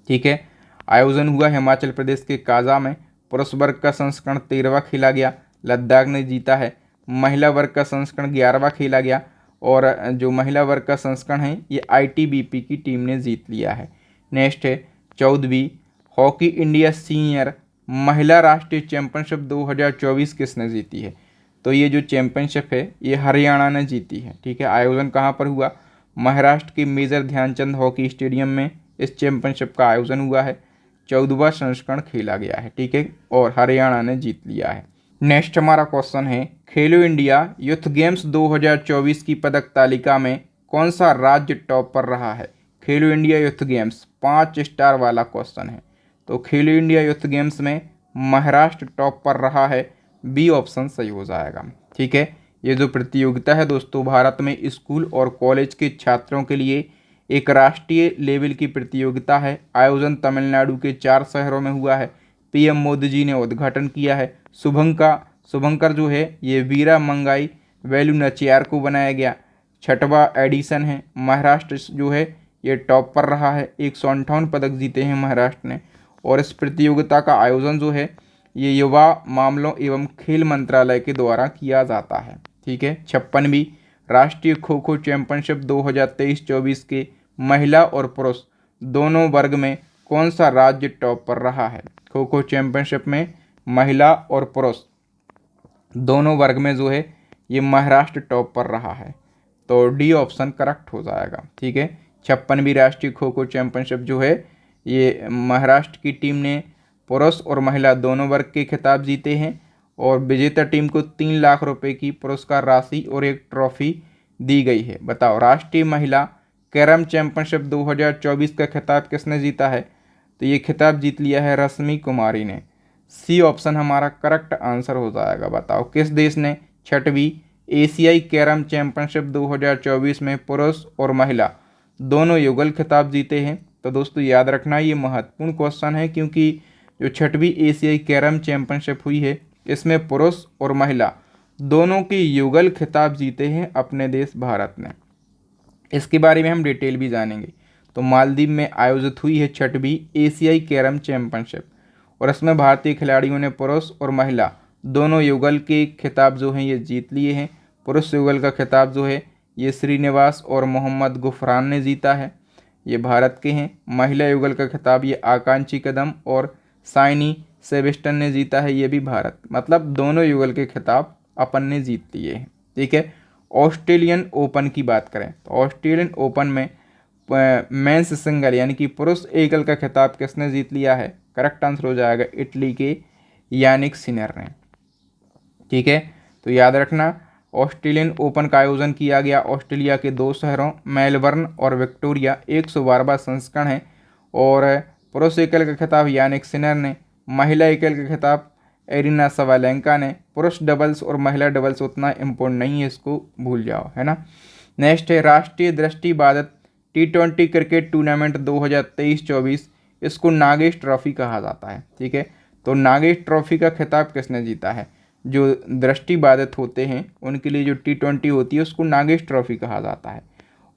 Speaker 1: ठीक है, आयोजन हुआ हिमाचल प्रदेश के काजा में। पुरुष वर्ग का संस्करण 13वां खेला गया, लद्दाख ने जीता है। महिला वर्ग का संस्करण 11वां खेला गया और जो महिला वर्ग का संस्करण है ये ITBP की टीम ने जीत लिया है। नेक्स्ट है 14वीं हॉकी इंडिया सीनियर महिला राष्ट्रीय चैंपियनशिप 2024 किसने जीती है? तो ये जो चैंपियनशिप है ये हरियाणा ने जीती है। ठीक है, आयोजन कहाँ पर हुआ? महाराष्ट्र के मेजर ध्यानचंद हॉकी स्टेडियम में इस चैंपियनशिप का आयोजन हुआ है। 14वां संस्करण खेला गया है। ठीक है, और हरियाणा ने जीत लिया है। नेक्स्ट हमारा क्वेश्चन है, खेलो इंडिया यूथ गेम्स 2024 की पदक तालिका में कौन सा राज्य टॉप पर रहा है? खेलो इंडिया यूथ गेम्स 5 स्टार वाला क्वेश्चन है। तो खेलो इंडिया यूथ गेम्स में महाराष्ट्र टॉप पर रहा है। बी ऑप्शन सही हो जाएगा। ठीक है, ये जो प्रतियोगिता है दोस्तों भारत में स्कूल और कॉलेज के छात्रों के लिए एक राष्ट्रीय लेवल की प्रतियोगिता है। आयोजन तमिलनाडु के 4 शहरों में हुआ है। PM मोदी जी ने उद्घाटन किया है। शुभंकर जो है ये वीरा मंगाई वेलु नचियार को बनाया गया। 6वां एडिशन है। महाराष्ट्र जो है ये टॉप पर रहा है, 158 पदक जीते हैं महाराष्ट्र ने। और इस प्रतियोगिता का आयोजन जो है ये युवा मामलों एवं खेल मंत्रालय के द्वारा किया जाता है। ठीक है, 56वीं राष्ट्रीय खो खो चैंपियनशिप 2023-24 के महिला और पुरुष दोनों वर्ग में कौन सा राज्य टॉप पर रहा है? खो खो चैंपियनशिप में महिला और पुरुष दोनों वर्ग में जो है ये महाराष्ट्र टॉप पर रहा है। तो डी ऑप्शन करेक्ट हो जाएगा। ठीक है, 56वीं राष्ट्रीय खो खो चैंपियनशिप जो है ये महाराष्ट्र की टीम ने पुरुष और महिला दोनों वर्ग के खिताब जीते हैं और विजेता टीम को 3 लाख रुपए की पुरस्कार राशि और एक ट्रॉफी दी गई है। बताओ, राष्ट्रीय महिला कैरम चैंपियनशिप 2024 का खिताब किसने जीता है? तो ये खिताब जीत लिया है रश्मि कुमारी ने। सी ऑप्शन हमारा करेक्ट आंसर हो जाएगा। बताओ, किस देश ने 6वीं एशियाई कैरम चैंपियनशिप 2024 में पुरुष और महिला दोनों युगल खिताब जीते हैं? तो दोस्तों याद रखना ये महत्वपूर्ण क्वेश्चन है, क्योंकि जो 6वीं एशियाई कैरम चैंपियनशिप हुई है इसमें पुरुष और महिला दोनों के युगल खिताब जीते हैं अपने देश भारत ने। इसके बारे में हम डिटेल भी जानेंगे। तो मालदीव में आयोजित हुई है 6वीं एशियाई कैरम चैंपियनशिप और इसमें भारतीय खिलाड़ियों ने पुरुष और महिला दोनों युगल के खिताब जो हैं ये जीत लिए हैं। पुरुष युगल का खिताब जो है ये श्रीनिवास और मोहम्मद गुफरान ने जीता है, ये भारत के हैं। महिला युगल का खिताब ये आकांक्षी कदम और साइनी सेबेस्टन ने जीता है, ये भी भारत, मतलब दोनों युगल के खिताब अपन ने जीत लिए हैं। ठीक है। ऑस्ट्रेलियन ओपन की बात करें तो ऑस्ट्रेलियन ओपन में मेंस सिंगल यानी कि पुरुष एकल का खिताब किसने जीत लिया है? करेक्ट आंसर हो जाएगा इटली के यानिक सिनर ने। ठीक है, तो याद रखना ऑस्ट्रेलियन ओपन का आयोजन किया गया ऑस्ट्रेलिया के 2 शहरों मेलबर्न और विक्टोरिया, 112वां संस्करण है। और पुरुष एकल का खिताब यानिक सिनर ने, महिला एकल का खिताब एरिना सवालेंका ने। पुरुष डबल्स और महिला डबल्स उतना इम्पोर्टेंट नहीं है, इसको भूल जाओ, है ना। नेक्स्ट है राष्ट्रीय दृष्टिबाधित T20 क्रिकेट टूर्नामेंट 2023-24, इसको नागेश ट्रॉफी कहा जाता है। ठीक है, तो नागेश ट्रॉफी का खिताब किसने जीता है? जो दृष्टिबाधित होते हैं उनके लिए जो T20 होती है उसको नागेश ट्रॉफी कहा जाता है।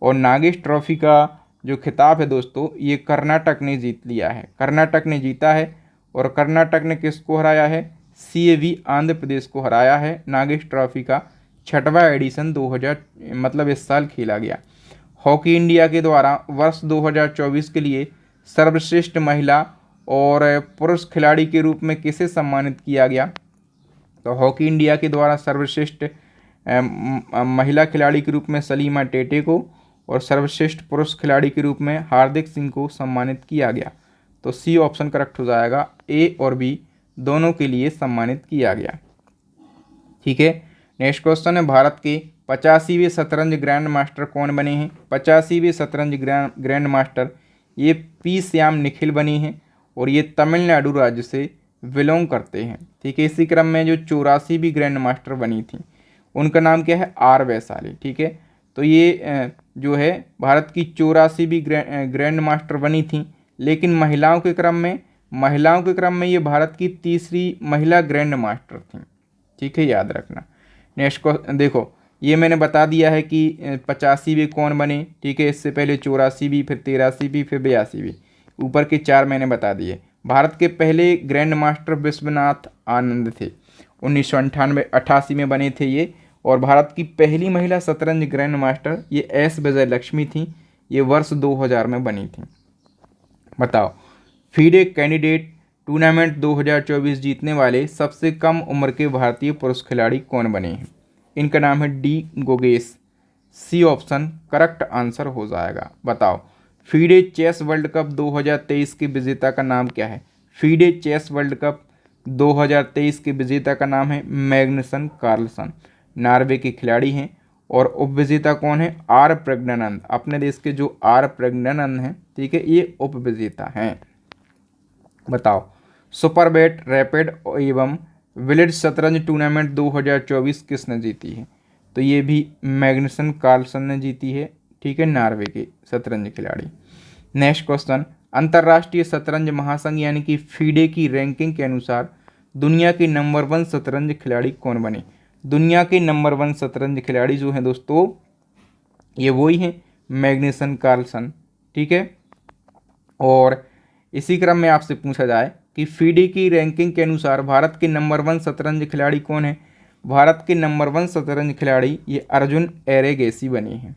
Speaker 1: और नागेश ट्रॉफी का जो खिताब है दोस्तों ये कर्नाटक ने जीत लिया है, कर्नाटक ने जीता है। और कर्नाटक ने किसको हराया है? CAV आंध्र प्रदेश को हराया है। नागेश ट्रॉफी का 6वां एडिशन 2000 मतलब इस साल खेला गया। हॉकी इंडिया के द्वारा वर्ष 2024 के लिए सर्वश्रेष्ठ महिला और पुरुष खिलाड़ी के रूप में किसे सम्मानित किया गया? तो हॉकी इंडिया के द्वारा सर्वश्रेष्ठ महिला खिलाड़ी के रूप में सलीमा टेटे को और सर्वश्रेष्ठ पुरुष खिलाड़ी के रूप में हार्दिक सिंह को सम्मानित किया गया। तो सी ऑप्शन करेक्ट हो जाएगा, ए और बी दोनों के लिए सम्मानित किया गया। ठीक है, नेक्स्ट क्वेश्चन है भारत के 85वें शतरंज ग्रैंड मास्टर कौन बने हैं? 85वें शतरंज ग्रैंड मास्टर ये पी श्याम निखिल बनी हैं और ये तमिलनाडु राज्य से बिलोंग करते हैं। ठीक है, इसी क्रम में जो 84वीं ग्रैंड मास्टर बनी थी उनका नाम क्या है? आर वैशाली। ठीक है, तो ये जो है भारत की 84वीं ग्रैंड मास्टर बनी थी, लेकिन महिलाओं के क्रम में ये भारत की 3री महिला ग्रैंड मास्टर थी। ठीक है, याद रखना। नेक्स्ट को देखो, ये मैंने बता दिया है कि 85वीं कौन बने। ठीक है, इससे पहले 84वीं, फिर 83वीं, फिर 82वीं, ऊपर के 4 मैंने बता दिए। भारत के पहले ग्रैंड मास्टर विश्वनाथ आनंद थे, 1988 में बने थे ये। और भारत की पहली महिला शतरंज ग्रैंड मास्टर ये एस विजय लक्ष्मी थी, ये वर्ष 2000 में बनी थी। बताओ, फीडे कैंडिडेट टूर्नामेंट 2024 जीतने वाले सबसे कम उम्र के भारतीय पुरुष खिलाड़ी कौन बने हैं? इनका नाम है D Gukesh. C option correct answer हो जाएगा। बताओ, फीडे चेस वर्ल्ड कप 2023 के विजेता का नाम क्या है? फीडे चेस वर्ल्ड कप 2023 के विजेता का नाम है मैग्नसन कार्लसन, नॉर्वे के खिलाड़ी हैं। और उपविजेता कौन है? आर प्रज्ञानंद, अपने देश के जो आर प्रज्ञानंद हैं, ठीक है, ये उपविजेता हैं। बताओ, सुपर बैट रैपिड एवं विलेज शतरंज टूर्नामेंट 2024 किसने जीती है? तो ये भी मैग्नसन कार्लसन ने जीती है। ठीक है, नॉर्वे के शतरंज खिलाड़ी। नेक्स्ट क्वेश्चन, अंतर्राष्ट्रीय शतरंज महासंघ यानी कि फीडे की रैंकिंग के अनुसार दुनिया के नंबर 1 शतरंज खिलाड़ी कौन बने? दुनिया के नंबर 1 शतरंज खिलाड़ी जो हैं दोस्तों ये वही हैं, मैग्नसन कार्लसन। ठीक है, और इसी क्रम में आपसे पूछा जाए कि फीडे की रैंकिंग के अनुसार भारत के नंबर 1 शतरंज खिलाड़ी कौन है? भारत के नंबर 1 शतरंज खिलाड़ी ये अर्जुन एरेगेसी बने हैं।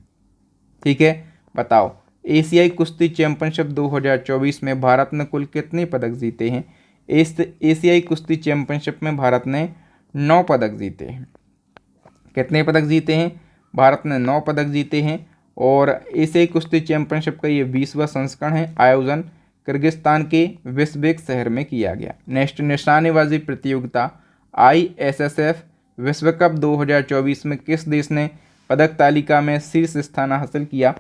Speaker 1: ठीक है, बताओ, एशियाई कुश्ती चैंपियनशिप 2024 में भारत ने कुल कितने पदक जीते हैं? एशियाई कुश्ती चैंपियनशिप में भारत ने 9 पदक जीते हैं। कितने पदक जीते हैं? भारत ने 9 पदक जीते हैं। और एशियाई कुश्ती चैंपियनशिप का ये 20वां संस्करण है। आयोजन किर्गिस्तान के बिश्केक शहर में किया गया। नेक्स्ट, निशानेबाजी प्रतियोगिता ISSF विश्व कप 2024 में किस देश ने पदक तालिका में शीर्ष स्थान हासिल किया?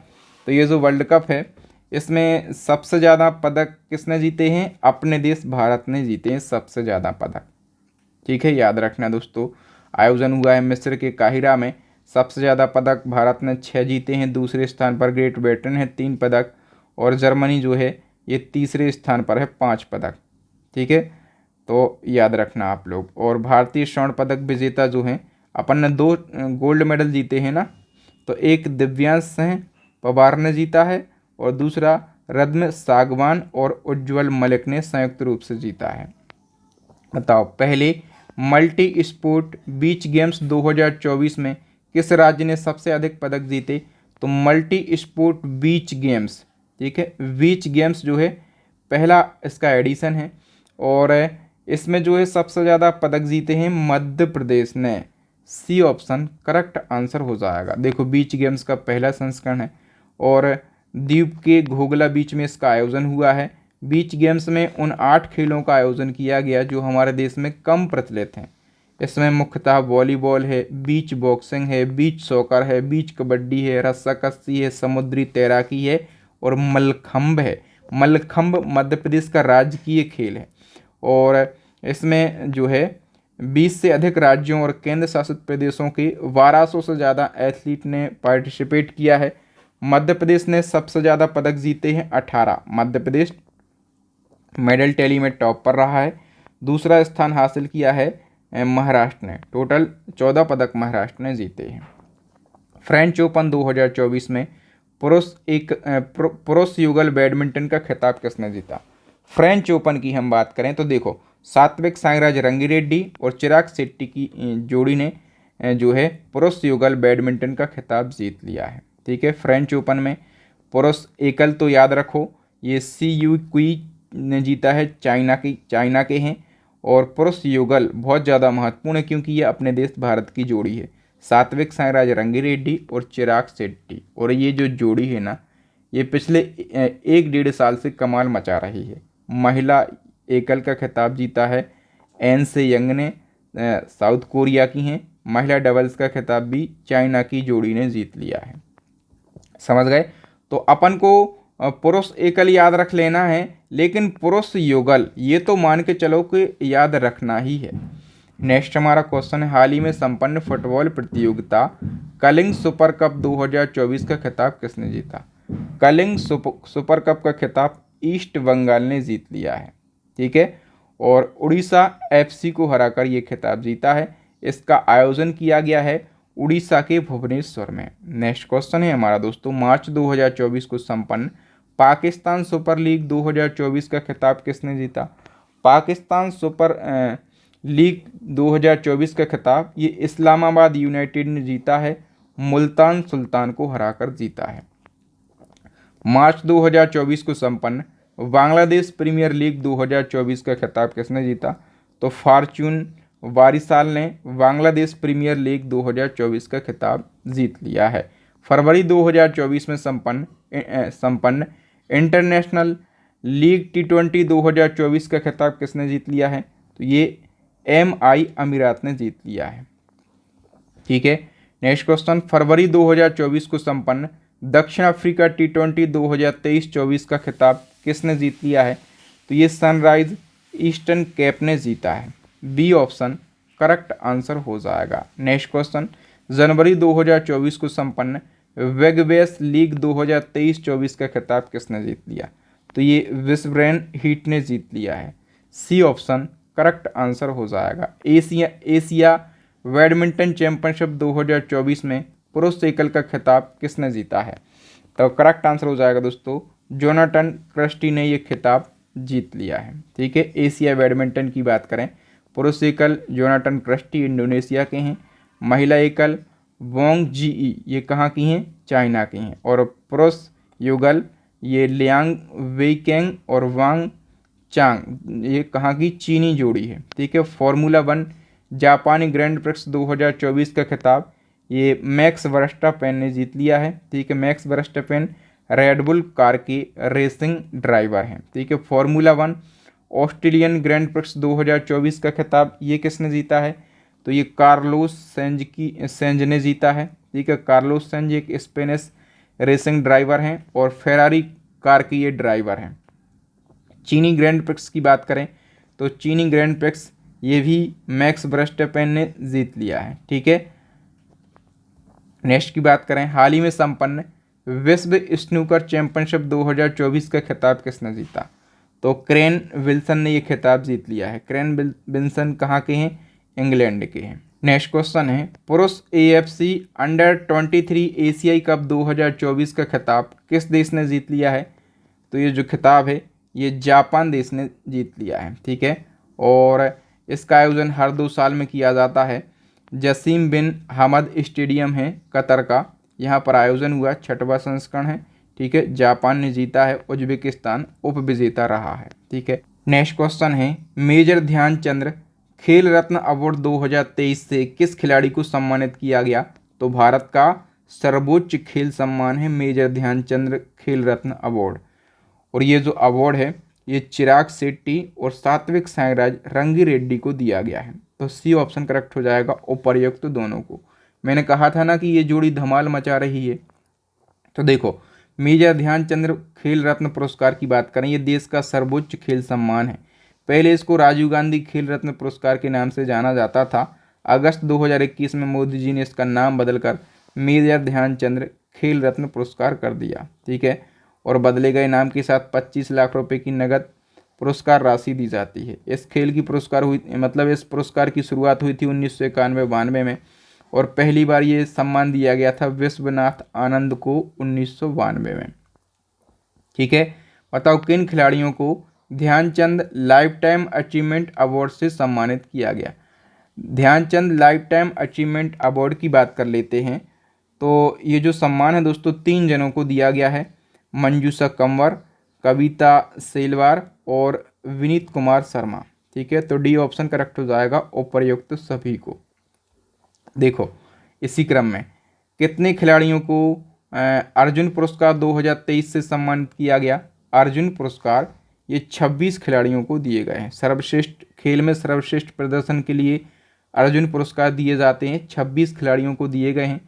Speaker 1: तो ये जो वर्ल्ड कप है इसमें सबसे ज़्यादा पदक किसने जीते हैं? अपने देश भारत ने जीते हैं सबसे ज़्यादा पदक। ठीक है, याद रखना दोस्तों, आयोजन हुआ है मिस्र के काहिरा में। सबसे ज़्यादा पदक भारत ने 6 जीते हैं। दूसरे स्थान पर ग्रेट ब्रिटेन है 3 पदक, और जर्मनी जो है ये तीसरे स्थान पर है 5 पदक। ठीक है, तो याद रखना आप लोग। और भारतीय स्वर्ण पदक विजेता जो हैं, अपन ने 2 गोल्ड मेडल जीते हैं ना, तो एक दिव्यांश सिंह पवार ने जीता है और दूसरा रद्म सागवान और उज्ज्वल मलिक ने संयुक्त रूप से जीता है। बताओ, पहले मल्टी स्पोर्ट बीच गेम्स 2024 में किस राज्य ने सबसे अधिक पदक जीते? तो मल्टी स्पोर्ट बीच गेम्स, ठीक है, बीच गेम्स जो है पहला इसका एडिशन है और इसमें जो है सबसे ज़्यादा पदक जीते हैं मध्य प्रदेश ने। सी ऑप्शन करेक्ट आंसर हो जाएगा। देखो बीच गेम्स का पहला संस्करण है और द्वीप के घोघला बीच में इसका आयोजन हुआ है। बीच गेम्स में उन 8 खेलों का आयोजन किया गया जो हमारे देश में कम प्रचलित हैं। इसमें मुख्यतः वॉलीबॉल है, बीच बॉक्सिंग है, बीच सॉकर है, बीच कबड्डी है, रस्साकशी है, समुद्री तैराकी है और मल्लखंब है। मल्लखंब मध्य प्रदेश का राजकीय खेल है और इसमें जो है 20 से अधिक राज्यों और केंद्र शासित प्रदेशों के 1200 से ज़्यादा एथलीट ने पार्टिसिपेट किया है। मध्य प्रदेश ने सबसे ज़्यादा पदक जीते हैं 18। मध्य प्रदेश मेडल टैली में टॉप पर रहा है। दूसरा स्थान हासिल किया है महाराष्ट्र ने, टोटल 14 पदक महाराष्ट्र ने जीते हैं। फ्रेंच ओपन 2024 में पुरुष युगल बैडमिंटन का खिताब किसने जीता? फ्रेंच ओपन की हम बात करें तो देखो सात्विक साईराज रंगिरेड्डी और चिराग शेट्टी की जोड़ी ने जो है पुरुष युगल बैडमिंटन का खिताब जीत लिया है। ठीक है, फ्रेंच ओपन में पुरुष एकल तो याद रखो ये सी यू क्वी ने जीता है, चाइना के हैं और पुरुष युगल बहुत ज़्यादा महत्वपूर्ण है क्योंकि ये अपने देश भारत की जोड़ी है, सात्विक साईराज रंगिरेड्डी और चिराग शेट्टी। और ये जो जोड़ी है ना ये पिछले 1-1.5 साल से कमाल मचा रही है। महिला एकल का खिताब जीता है एन से यंग ने, साउथ कोरिया की हैं। महिला डबल्स का खिताब भी चाइना की जोड़ी ने जीत लिया है। समझ गए? तो अपन को पुरुष एकल याद रख लेना है लेकिन पुरुष युगल ये तो मान के चलो कि याद रखना ही है। नेक्स्ट हमारा क्वेश्चन है, हाल ही में संपन्न फुटबॉल प्रतियोगिता कलिंग सुपर कप 2024 का खिताब किसने जीता? कलिंग सुपर कप का खिताब ईस्ट बंगाल ने जीत लिया है। ठीक है, और उड़ीसा एफसी को हराकर ये खिताब जीता है। इसका आयोजन किया गया है उड़ीसा के भुवनेश्वर में। नेक्स्ट क्वेश्चन है हमारा दोस्तों, मार्च 2024 को संपन्न पाकिस्तान सुपर लीग 2024 का खिताब किसने जीता? पाकिस्तान सुपर लीग 2024 का खिताब ये इस्लामाबाद यूनाइटेड ने जीता है, मुल्तान सुल्तान को हराकर जीता है। मार्च 2024 को संपन्न बांग्लादेश प्रीमियर लीग 2024 का खिताब किसने जीता? तो फॉर्चून वारिसाल ने बांग्लादेश प्रीमियर लीग 2024 का खिताब जीत लिया है। फरवरी 2024 में संपन्न इंटरनेशनल लीग T20 2024 का खिताब किसने जीत लिया है? तो ये MI अमीरात ने जीत लिया है। ठीक है, नेक्स्ट क्वेश्चन, फरवरी 2024 को संपन्न दक्षिण अफ्रीका T20 2023-24 का खिताब किसने जीत लिया है? तो ये सनराइज ईस्टर्न केप ने जीता है। बी ऑप्शन करेक्ट आंसर हो जाएगा। नेक्स्ट क्वेश्चन, जनवरी 2024 को संपन्न वेगवेस लीग 2023-24 का खिताब किसने जीत लिया? तो ये विस्ब्रेन हीट ने जीत लिया है। सी ऑप्शन करेक्ट आंसर हो जाएगा। एशिया बैडमिंटन चैंपियनशिप 2024 में पुरुष एकल का खिताब किसने जीता है? तो करेक्ट आंसर हो जाएगा दोस्तों, जोनाथन क्रिस्टी ने ये खिताब जीत लिया है। ठीक है, एशिया बैडमिंटन की बात करें, पुरुष एकल जोनाथन क्रिस्टी इंडोनेशिया के हैं, महिला एकल वोंग जीई ये कहाँ की हैं? चाइना की हैं, और पुरुष युगल ये लियांग वेइकेंग और वांग चांग ये कहाँ की? चीनी जोड़ी है। ठीक है, फार्मूला 1 जापानी ग्रैंड प्रिक्स 2024 का खिताब ये मैक्स वर्स्टापेन ने जीत लिया है। ठीक है, मैक्स वर्स्टापेन रेडबुल कार के रेसिंग ड्राइवर हैं। ठीक है, फार्मूला 1 ऑस्ट्रेलियन ग्रैंड प्रिक्स 2024 का खिताब ये किसने जीता है? तो ये कार्लोस सेंज ने जीता है। ठीक है, कार्लोस सेंज एक स्पेनिश रेसिंग ड्राइवर हैं और फेरारी कार के ये ड्राइवर हैं। चीनी ग्रैंड प्रिक्स की बात करें तो चीनी ग्रैंड प्रिक्स ये भी मैक्स वर्स्टापेन ने जीत लिया है। ठीक है, नेक्स्ट की बात करें, हाल ही में संपन्न विश्व स्नूकर चैंपियनशिप 2024 का खिताब किसने जीता? तो क्रेन विल्सन ने ये खिताब जीत लिया है। क्रेन विल्सन कहाँ के हैं? इंग्लैंड के हैं। नेक्स्ट क्वेश्चन है, पुरुष AFC अंडर-23 एशियाई कप 2024 का खिताब किस देश ने जीत लिया है? तो ये जो खिताब है ये जापान देश ने जीत लिया है। ठीक है, और इसका आयोजन हर 2 साल में किया जाता है। जसीम बिन हमद स्टेडियम है कतर का, यहाँ पर आयोजन हुआ, 6वां संस्करण है। ठीक है, जापान ने जीता है, उज्बेकिस्तान उप विजेता रहा है। ठीक है, नेक्स्ट क्वेश्चन है मेजर ध्यानचंद खेल रत्न अवार्ड 2023 से किस खिलाड़ी को सम्मानित किया गया? तो भारत का सर्वोच्च खेल सम्मान है मेजर ध्यानचंद खेल रत्न अवार्ड। और ये जो अवार्ड है ये चिराग शेट्टी और सात्विक साईराज रंगी रेड्डी को दिया गया है। तो सी ऑप्शन करेक्ट हो जाएगा, उपर्युक्त दोनों को। मैंने कहा था ना कि ये जोड़ी धमाल मचा रही है। तो देखो, मेजर ध्यानचंद खेल रत्न पुरस्कार की बात करें, ये देश का सर्वोच्च खेल सम्मान है। पहले इसको राजीव गांधी खेल रत्न पुरस्कार के नाम से जाना जाता था। अगस्त 2021 में मोदी जी ने इसका नाम बदलकर मेजर ध्यानचंद खेल रत्न पुरस्कार कर दिया। ठीक है, और बदले गए नाम के साथ 25 लाख रुपए की नगद पुरस्कार राशि दी जाती है। इस खेल की पुरस्कार हुई इस पुरस्कार की शुरुआत हुई थी 1991-92 में, और पहली बार ये सम्मान दिया गया था विश्वनाथ आनंद को 1992 में। ठीक है, बताओ किन खिलाड़ियों को Dhyanchand lifetime achievement award से सम्मानित किया गया? Dhyanchand lifetime achievement award की बात कर लेते हैं। तो ये जो सम्मान है दोस्तों 3 जनों को दिया गया है, मंजूषा कंवर, कविता सेलवार और विनीत कुमार शर्मा। ठीक है, तो डी ऑप्शन करेक्ट हो जाएगा, उपर्युक्त सभी को। देखो, इसी क्रम में कितने खिलाड़ियों को अर्जुन पुरस्कार 2023 से सम्मानित किया गया? अर्जुन पुरस्कार ये 26 खिलाड़ियों को दिए गए हैं। सर्वश्रेष्ठ खेल में सर्वश्रेष्ठ प्रदर्शन के लिए अर्जुन पुरस्कार दिए जाते हैं, 26 खिलाड़ियों को दिए गए हैं।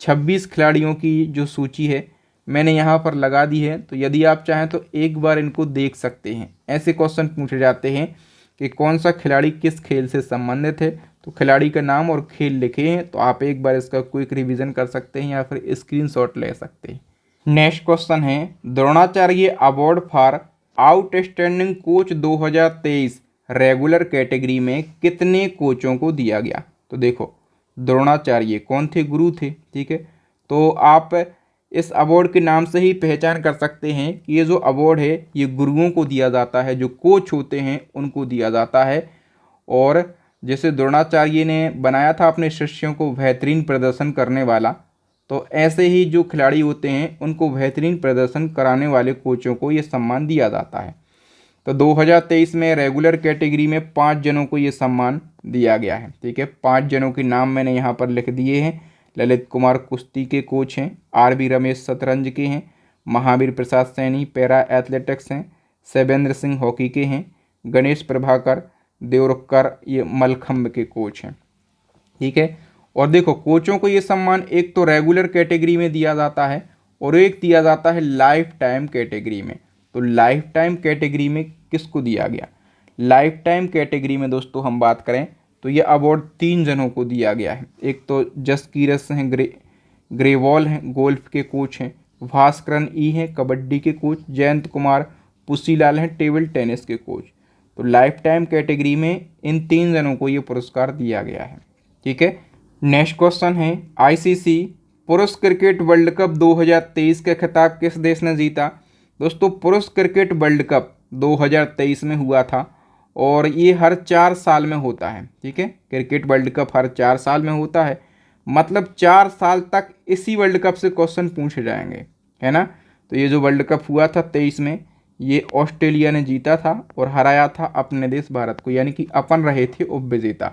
Speaker 1: 26 खिलाड़ियों की जो सूची है मैंने यहाँ पर लगा दी है, तो यदि आप चाहें तो एक बार इनको देख सकते हैं। ऐसे क्वेश्चन पूछे जाते हैं कि कौन सा खिलाड़ी किस खेल से संबंधित है, तो खिलाड़ी का नाम और खेल लिखे हैं, तो आप एक बार इसका क्विक रिवीजन कर सकते हैं या फिर स्क्रीनशॉट ले सकते हैं। नेक्स्ट क्वेश्चन है Dronacharya award for outstanding coach 2023 regular category में कितने कोचों को दिया गया? तो देखो, द्रोणाचार्य कौन थे? गुरु थे। ठीक है, तो आप इस अवार्ड के नाम से ही पहचान कर सकते हैं कि ये जो अवार्ड है ये गुरुओं को दिया जाता है, जो कोच होते हैं उनको दिया जाता है। और जैसे द्रोणाचार्य ने बनाया था अपने शिष्यों को बेहतरीन प्रदर्शन करने वाला, तो ऐसे ही जो खिलाड़ी होते हैं उनको बेहतरीन प्रदर्शन कराने वाले कोचों को ये सम्मान दिया जाता है। तो 2023 में रेगुलर कैटेगरी में 5 जनों को ये सम्मान दिया गया है। ठीक है, 5 जनों के नाम मैंने यहाँ पर लिख दिए हैं। ललित कुमार कुश्ती के कोच हैं, आर.बी. रमेश शतरंज के हैं, महावीर प्रसाद सैनी पैरा एथलेटिक्स हैं, शैवेंद्र सिंह हॉकी के हैं, गणेश प्रभाकर देवरकर ये मलखम्ब के कोच हैं। ठीक है, और देखो कोचों को ये सम्मान एक तो रेगुलर कैटेगरी में दिया जाता है और एक दिया जाता है लाइफ टाइम कैटेगरी में। तो लाइफ टाइम कैटेगरी में किसको दिया गया? लाइफ टाइम कैटेगरी में दोस्तों हम बात करें तो ये अवार्ड 3 जनों को दिया गया है। एक तो जसकीरत सिंह ग्रेवाल हैं, गोल्फ के कोच हैं, भास्करन ई हैं, कबड्डी के कोच, जयंत कुमार पुसीलाल हैं, टेबल टेनिस के कोच। तो लाइफ टाइम कैटेगरी में इन 3 जनों को ये पुरस्कार दिया गया है। ठीक है, नेक्स्ट क्वेश्चन है आईसीसी पुरुष क्रिकेट वर्ल्ड कप 2023 का खिताब किस देश ने जीता? दोस्तों, पुरुष क्रिकेट वर्ल्ड कप 2023 में हुआ था और ये हर 4 साल में होता है। ठीक है, क्रिकेट वर्ल्ड कप हर 4 साल में होता है, मतलब 4 साल तक इसी वर्ल्ड कप से क्वेश्चन पूछे जाएंगे, है ना। तो ये जो वर्ल्ड कप हुआ था 23 में, ये ऑस्ट्रेलिया ने जीता था और हराया था अपने देश भारत को, यानी कि अपन रहे थे उप विजेता।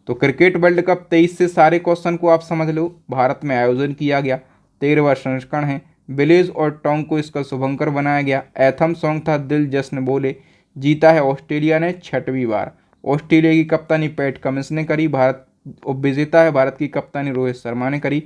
Speaker 1: तो क्रिकेट वर्ल्ड कप 23 से सारे क्वेश्चन को आप समझ लो, भारत में आयोजन किया गया, 13वां संस्करण है। विलेज और टोंग को इसका शुभंकर बनाया गया। एथम सॉन्ग था दिल जश्न बोले। जीता है ऑस्ट्रेलिया ने 6वीं बार। ऑस्ट्रेलिया की कप्तानी पैट कमिंस ने करी। भारत उप विजेता है, भारत की कप्तानी रोहित शर्मा ने करी।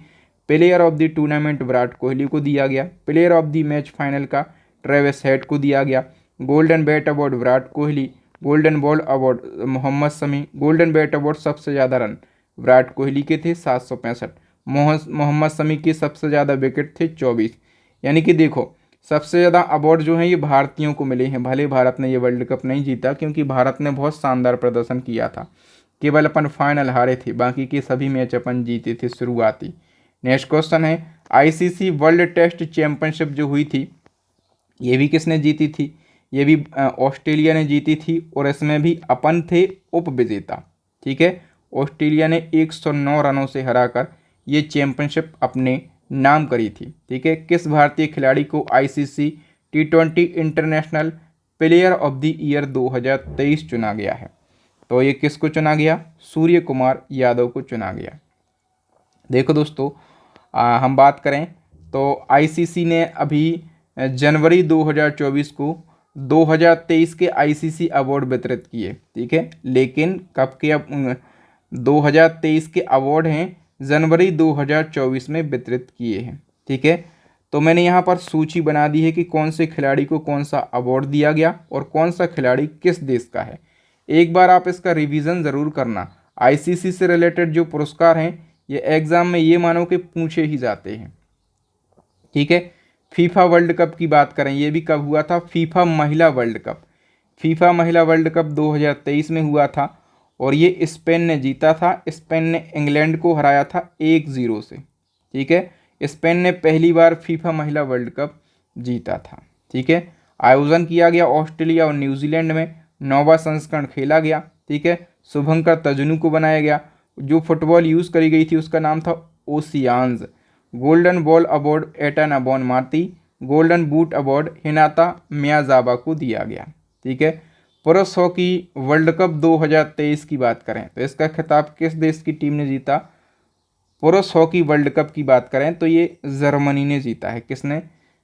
Speaker 1: Player of the tournament Virat Kohli को दिया गया। Player of the match final का ट्रेविस हेड को दिया गया। Golden bat award Virat Kohli. Golden ball award Mohammed Shami. Golden bat award सबसे ज़्यादा रन विराट कोहली के थे 765। मोहम्मद शमी के सबसे ज़्यादा विकेट थे 24। यानी कि देखो, सबसे ज़्यादा अवार्ड जो हैं ये भारतीयों को मिले हैं। भले भारत ने ये वर्ल्ड कप नहीं जीता क्योंकि भारत ने बहुत शानदार प्रदर्शन किया था, केवल अपन फाइनल हारे थे, बाकी के सभी मैच अपन जीते थे शुरुआती। नेक्स्ट क्वेश्चन है आईसीसी वर्ल्ड टेस्ट चैंपियनशिप जो हुई थी ये भी किसने जीती थी? ये भी ऑस्ट्रेलिया ने जीती थी और इसमें भी अपन थे उप विजेता। ठीक है, ऑस्ट्रेलिया ने 109 रनों से हराकर ये चैंपियनशिप अपने नाम करी थी। ठीक है, किस भारतीय खिलाड़ी को ICC T20 international player of the year 2023 चुना गया है? तो ये किसको चुना गया? सूर्य कुमार यादव को चुना गया। देखो दोस्तों, हम बात करें तो आईसीसी ने अभी जनवरी 2024 को 2023 के आईसीसी अवार्ड वितरित किए। ठीक है, लेकिन कब के? अब 2023 के अवार्ड हैं जनवरी 2024 में वितरित किए हैं। ठीक है, तो मैंने यहाँ पर सूची बना दी है कि कौन से खिलाड़ी को कौन सा अवार्ड दिया गया और कौन सा खिलाड़ी किस देश का है। एक बार आप इसका रिवीजन ज़रूर करना। आईसीसी से रिलेटेड जो पुरस्कार हैं ये एग्ज़ाम में ये मानो कि पूछे ही जाते हैं। ठीक है, फीफा वर्ल्ड कप की बात करें, ये भी कब हुआ था? फीफा महिला वर्ल्ड कप। फीफा महिला वर्ल्ड कप 2023 में हुआ था और ये स्पेन ने जीता था। स्पेन ने इंग्लैंड को हराया था 1-0 से। ठीक है, स्पेन ने पहली बार फीफा महिला वर्ल्ड कप जीता था। ठीक है, आयोजन किया गया ऑस्ट्रेलिया और न्यूजीलैंड में। 9वां संस्करण खेला गया। ठीक है, शुभंकर तजनू को बनाया गया। जो फुटबॉल यूज़ करी गई थी उसका नाम था ओशियान्स। Golden ball award Aitana Bonmati, golden boot award Hinata Miyazawa को दिया गया। ठीक है, पुरुष हॉकी वर्ल्ड कप 2023 की बात करें तो इसका खिताब किस देश की टीम ने जीता? पुरुष हॉकी वर्ल्ड कप की बात करें तो ये जर्मनी ने जीता है। किसने?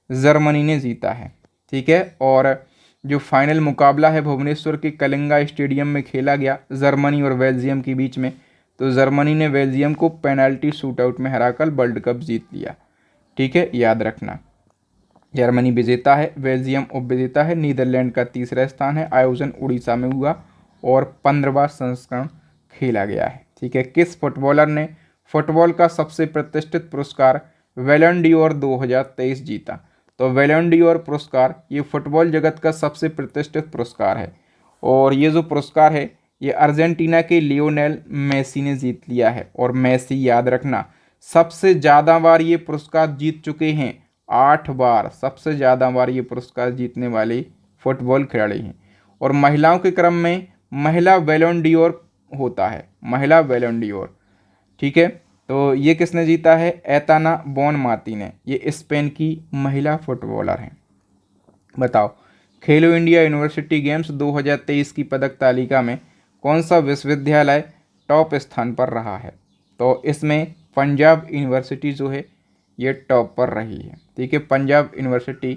Speaker 1: जर्मनी ने जीता है। ठीक है, और जो फाइनल मुकाबला है भुवनेश्वर के कलिंगा स्टेडियम में खेला गया जर्मनी और बेल्जियम के बीच में, तो जर्मनी ने बेल्जियम को पेनल्टी शूटआउट में हराकर वर्ल्ड कप जीत लिया। ठीक है, याद रखना, जर्मनी विजेता है, बेल्जियम उपविजेता है, नीदरलैंड का तीसरा स्थान है। आयोजन उड़ीसा में हुआ और 15वां संस्करण खेला गया है। ठीक है, किस फुटबॉलर ने फुटबॉल का सबसे प्रतिष्ठित पुरस्कार बैलन ड'ओर 2023 जीता? तो बैलन ड'ओर पुरस्कार ये फुटबॉल जगत का सबसे प्रतिष्ठित पुरस्कार है और ये जो पुरस्कार है ये अर्जेंटीना के लियोनेल मेसी ने जीत लिया है। और मेसी, याद रखना, सबसे ज़्यादा बार ये पुरस्कार जीत चुके हैं, 8 बार सबसे ज़्यादा बार ये पुरस्कार जीतने वाले फुटबॉल खिलाड़ी हैं। और महिलाओं के क्रम में महिला बैलन ड'ओर होता है, महिला बैलन ड'ओर। ठीक है, तो ये किसने जीता है? एताना बोनमार्ती ने। ये स्पेन की महिला फुटबॉलर हैं। बताओ, खेलो इंडिया यूनिवर्सिटी गेम्स 2023 की पदक तालिका में कौन सा विश्वविद्यालय टॉप स्थान पर रहा है? तो इसमें पंजाब यूनिवर्सिटी जो है ये टॉप पर रही है। ठीक है, पंजाब यूनिवर्सिटी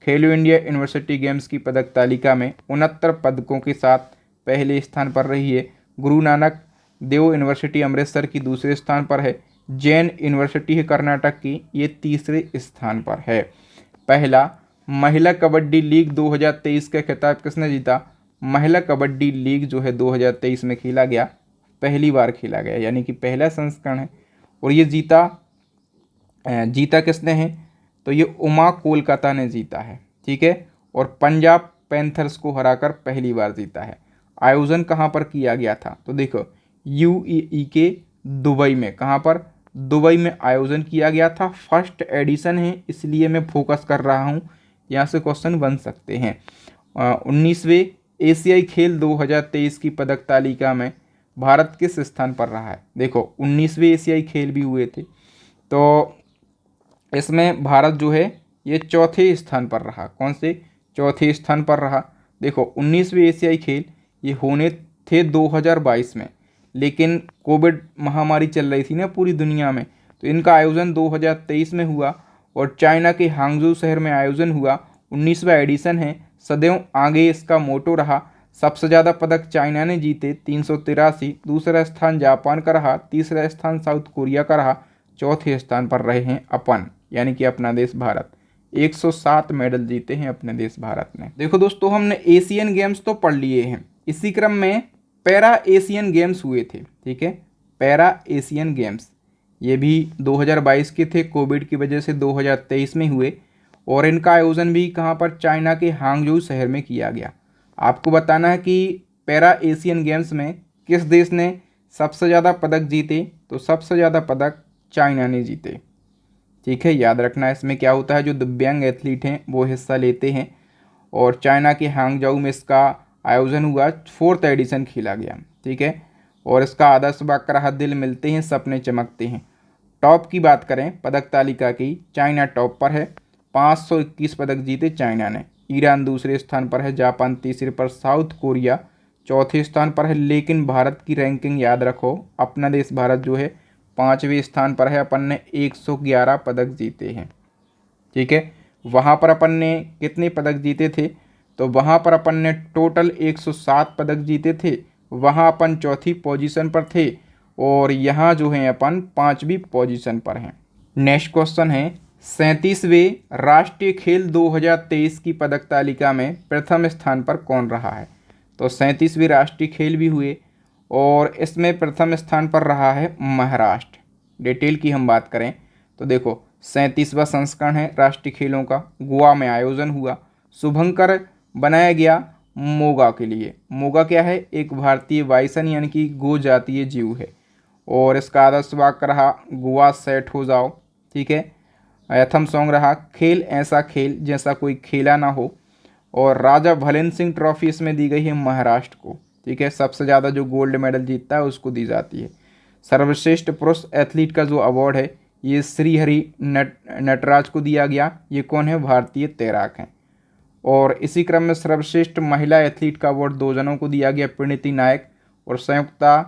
Speaker 1: खेलो इंडिया यूनिवर्सिटी गेम्स की पदक तालिका में 69 पदकों के साथ पहले स्थान पर रही है। गुरु नानक देव यूनिवर्सिटी अमृतसर की दूसरे स्थान पर है। जैन यूनिवर्सिटी है कर्नाटक की, ये तीसरे स्थान पर है। पहला महिला कबड्डी लीग 2023 का खिताब किसने जीता? महिला कबड्डी लीग जो है 2023 में खेला गया, पहली बार खेला गया, यानी कि पहला संस्करण है। और ये जीता किसने है? तो ये उमा कोलकाता ने जीता है। ठीक है, और पंजाब पैंथर्स को हराकर पहली बार जीता है। आयोजन कहाँ पर किया गया था? तो देखो, यूएई के दुबई में। कहाँ पर? दुबई में आयोजन किया गया था। फर्स्ट एडिशन है इसलिए मैं फोकस कर रहा हूँ, यहाँ से क्वेश्चन बन सकते हैं। 19वें एशियाई खेल 2023 की पदक तालिका में भारत किस स्थान पर रहा है? देखो, 19वें एशियाई खेल भी हुए थे तो इसमें भारत जो है ये चौथे स्थान पर रहा। कौन से? चौथे स्थान पर रहा। देखो, 19वें एशियाई खेल ये होने थे 2022 में, लेकिन कोविड महामारी चल रही थी ना पूरी दुनिया में, तो इनका आयोजन 2023 में हुआ और चाइना के हांगजू शहर में आयोजन हुआ। 19वां एडिशन है, सदैव आगे इसका मोटो रहा। सबसे ज़्यादा पदक चाइना ने जीते 383, दूसरा स्थान जापान का रहा, तीसरा स्थान साउथ कोरिया का रहा, चौथे स्थान पर रहे हैं अपन, यानी कि अपना देश भारत। 107 मेडल जीते हैं अपने देश भारत ने। देखो दोस्तों, हमने एशियन गेम्स तो पढ़ लिए हैं, इसी क्रम में पैरा एशियन गेम्स हुए थे। ठीक है, पैरा एशियन गेम्स ये भी 2022 के थे, कोविड की वजह से 2023 में हुए और इनका आयोजन भी कहाँ पर? चाइना के हांगजू शहर में किया गया। आपको बताना है कि पैरा एशियन गेम्स में किस देश ने सबसे ज़्यादा पदक जीते? तो सबसे ज़्यादा पदक चाइना ने जीते। ठीक है, याद रखना, इसमें क्या होता है, जो दिव्यांग एथलीट हैं वो हिस्सा लेते हैं और चाइना के हांगझाऊ में इसका आयोजन हुआ, 4th एडिशन खेला गया। ठीक है, और इसका आदर्श वाक्य रहा, दिल मिलते हैं सपने चमकते हैं। टॉप की बात करें पदक तालिका की, चाइना टॉप पर है, 521 पदक जीते चाइना ने। ईरान दूसरे स्थान पर है, जापान तीसरे पर, साउथ कोरिया चौथे स्थान पर है। लेकिन भारत की रैंकिंग याद रखो, अपना देश भारत जो है 5वें स्थान पर है। अपन ने 111 पदक जीते हैं, ठीक है। वहाँ पर अपन ने कितने पदक जीते थे, तो वहाँ पर अपन ने टोटल 107 पदक जीते थे। वहाँ अपन चौथी पोजीशन पर थे और यहाँ जो है अपन 5वीं पोजीशन पर हैं। नेक्स्ट क्वेश्चन है, 37वें राष्ट्रीय खेल 2023 की पदक तालिका में प्रथम स्थान पर कौन रहा है। तो 37वें राष्ट्रीय खेल भी हुए और इसमें प्रथम स्थान पर रहा है महाराष्ट्र। डिटेल की हम बात करें तो देखो, 37वां संस्करण है राष्ट्रीय खेलों का, गोवा में आयोजन हुआ। शुभंकर बनाया गया मोगा के लिए। मोगा क्या है, एक भारतीय बाइसन यानी कि गो जातीय जीव है। और इसका आदर्श वाक्य रहा, गोवा सेट हो जाओ, ठीक है। एथम सॉन्ग रहा, खेल ऐसा खेल जैसा कोई खेला ना हो। और राजा भलन सिंह ट्रॉफी इसमें दी गई है महाराष्ट्र को, ठीक है। सबसे ज़्यादा जो गोल्ड मेडल जीतता है उसको दी जाती है। सर्वश्रेष्ठ पुरुष एथलीट का जो अवार्ड है ये श्रीहरि नटराज को दिया गया। ये कौन है, भारतीय तैराक हैं। और इसी क्रम में सर्वश्रेष्ठ महिला एथलीट का अवार्ड 2 जनों को दिया गया, परिणीति नायक और संयुक्ता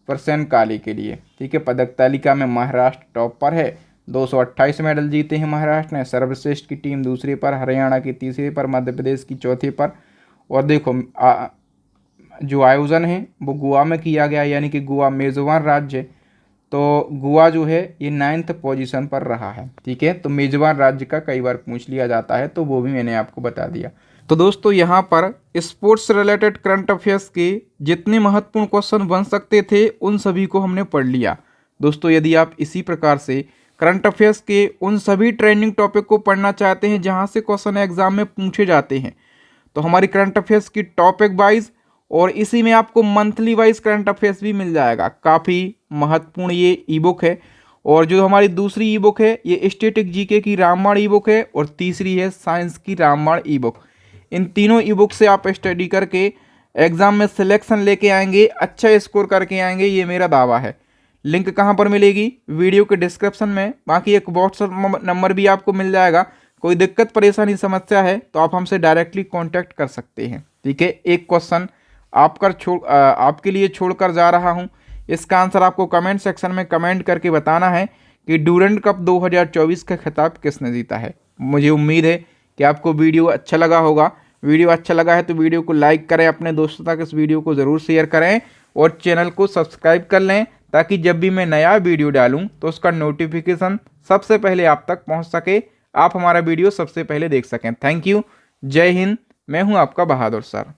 Speaker 1: परसेन काली के लिए, ठीक है। पदक तालिका में महाराष्ट्र टॉप पर है, 228 मेडल जीते हैं महाराष्ट्र ने। सर्वश्रेष्ठ की टीम दूसरे पर, हरियाणा की तीसरे पर, मध्य प्रदेश की चौथे पर। और देखो जो आयोजन है वो गोवा में किया गया, यानी कि गोवा मेज़बान राज्य है। तो गोवा जो है ये 9th पोजीशन पर रहा है, ठीक है। तो मेज़बान राज्य का कई बार पूछ लिया जाता है, तो वो भी मैंने आपको बता दिया। तो दोस्तों यहाँ पर स्पोर्ट्स रिलेटेड करंट अफेयर्स के जितने महत्वपूर्ण क्वेश्चन बन सकते थे उन सभी को हमने पढ़ लिया। दोस्तों यदि आप इसी प्रकार से करंट अफेयर्स के उन सभी ट्रेंडिंग टॉपिक को पढ़ना चाहते हैं जहाँ से क्वेश्चन एग्जाम में पूछे जाते हैं, तो हमारी करंट अफेयर्स की टॉपिक वाइज और इसी में आपको मंथली वाइज करंट अफेयर्स भी मिल जाएगा। काफ़ी महत्वपूर्ण ये ई बुक है। और जो हमारी दूसरी ई बुक है ये स्टैटिक जीके की रामबाण ई बुक है और तीसरी है साइंस की रामबाण ई बुक। इन तीनों ई बुक से आप स्टडी करके एग्ज़ाम में सिलेक्शन लेके आएंगे, अच्छा स्कोर करके आएंगे, ये मेरा दावा है। लिंक कहाँ पर मिलेगी, वीडियो के डिस्क्रिप्शन में। बाकी एक व्हाट्सएप नंबर भी आपको मिल जाएगा। कोई दिक्कत परेशानी समस्या है तो आप हमसे डायरेक्टली कांटेक्ट कर सकते हैं, ठीक है। एक क्वेश्चन आपके लिए छोड़कर जा रहा हूं, इसका आंसर आपको कमेंट सेक्शन में कमेंट करके बताना है कि डूरंड कप 2024 का खिताब किसने जीता है। मुझे उम्मीद है कि आपको वीडियो अच्छा लगा होगा। वीडियो अच्छा लगा है तो वीडियो को लाइक करें, अपने दोस्तों तक इस वीडियो को ज़रूर शेयर करें और चैनल को सब्सक्राइब कर लें, ताकि जब भी मैं नया वीडियो डालूं तो उसका नोटिफिकेशन सबसे पहले आप तक पहुंच सके, आप हमारा वीडियो सबसे पहले देख सकें। थैंक यू, जय हिंद। मैं हूं आपका बहादुर सर।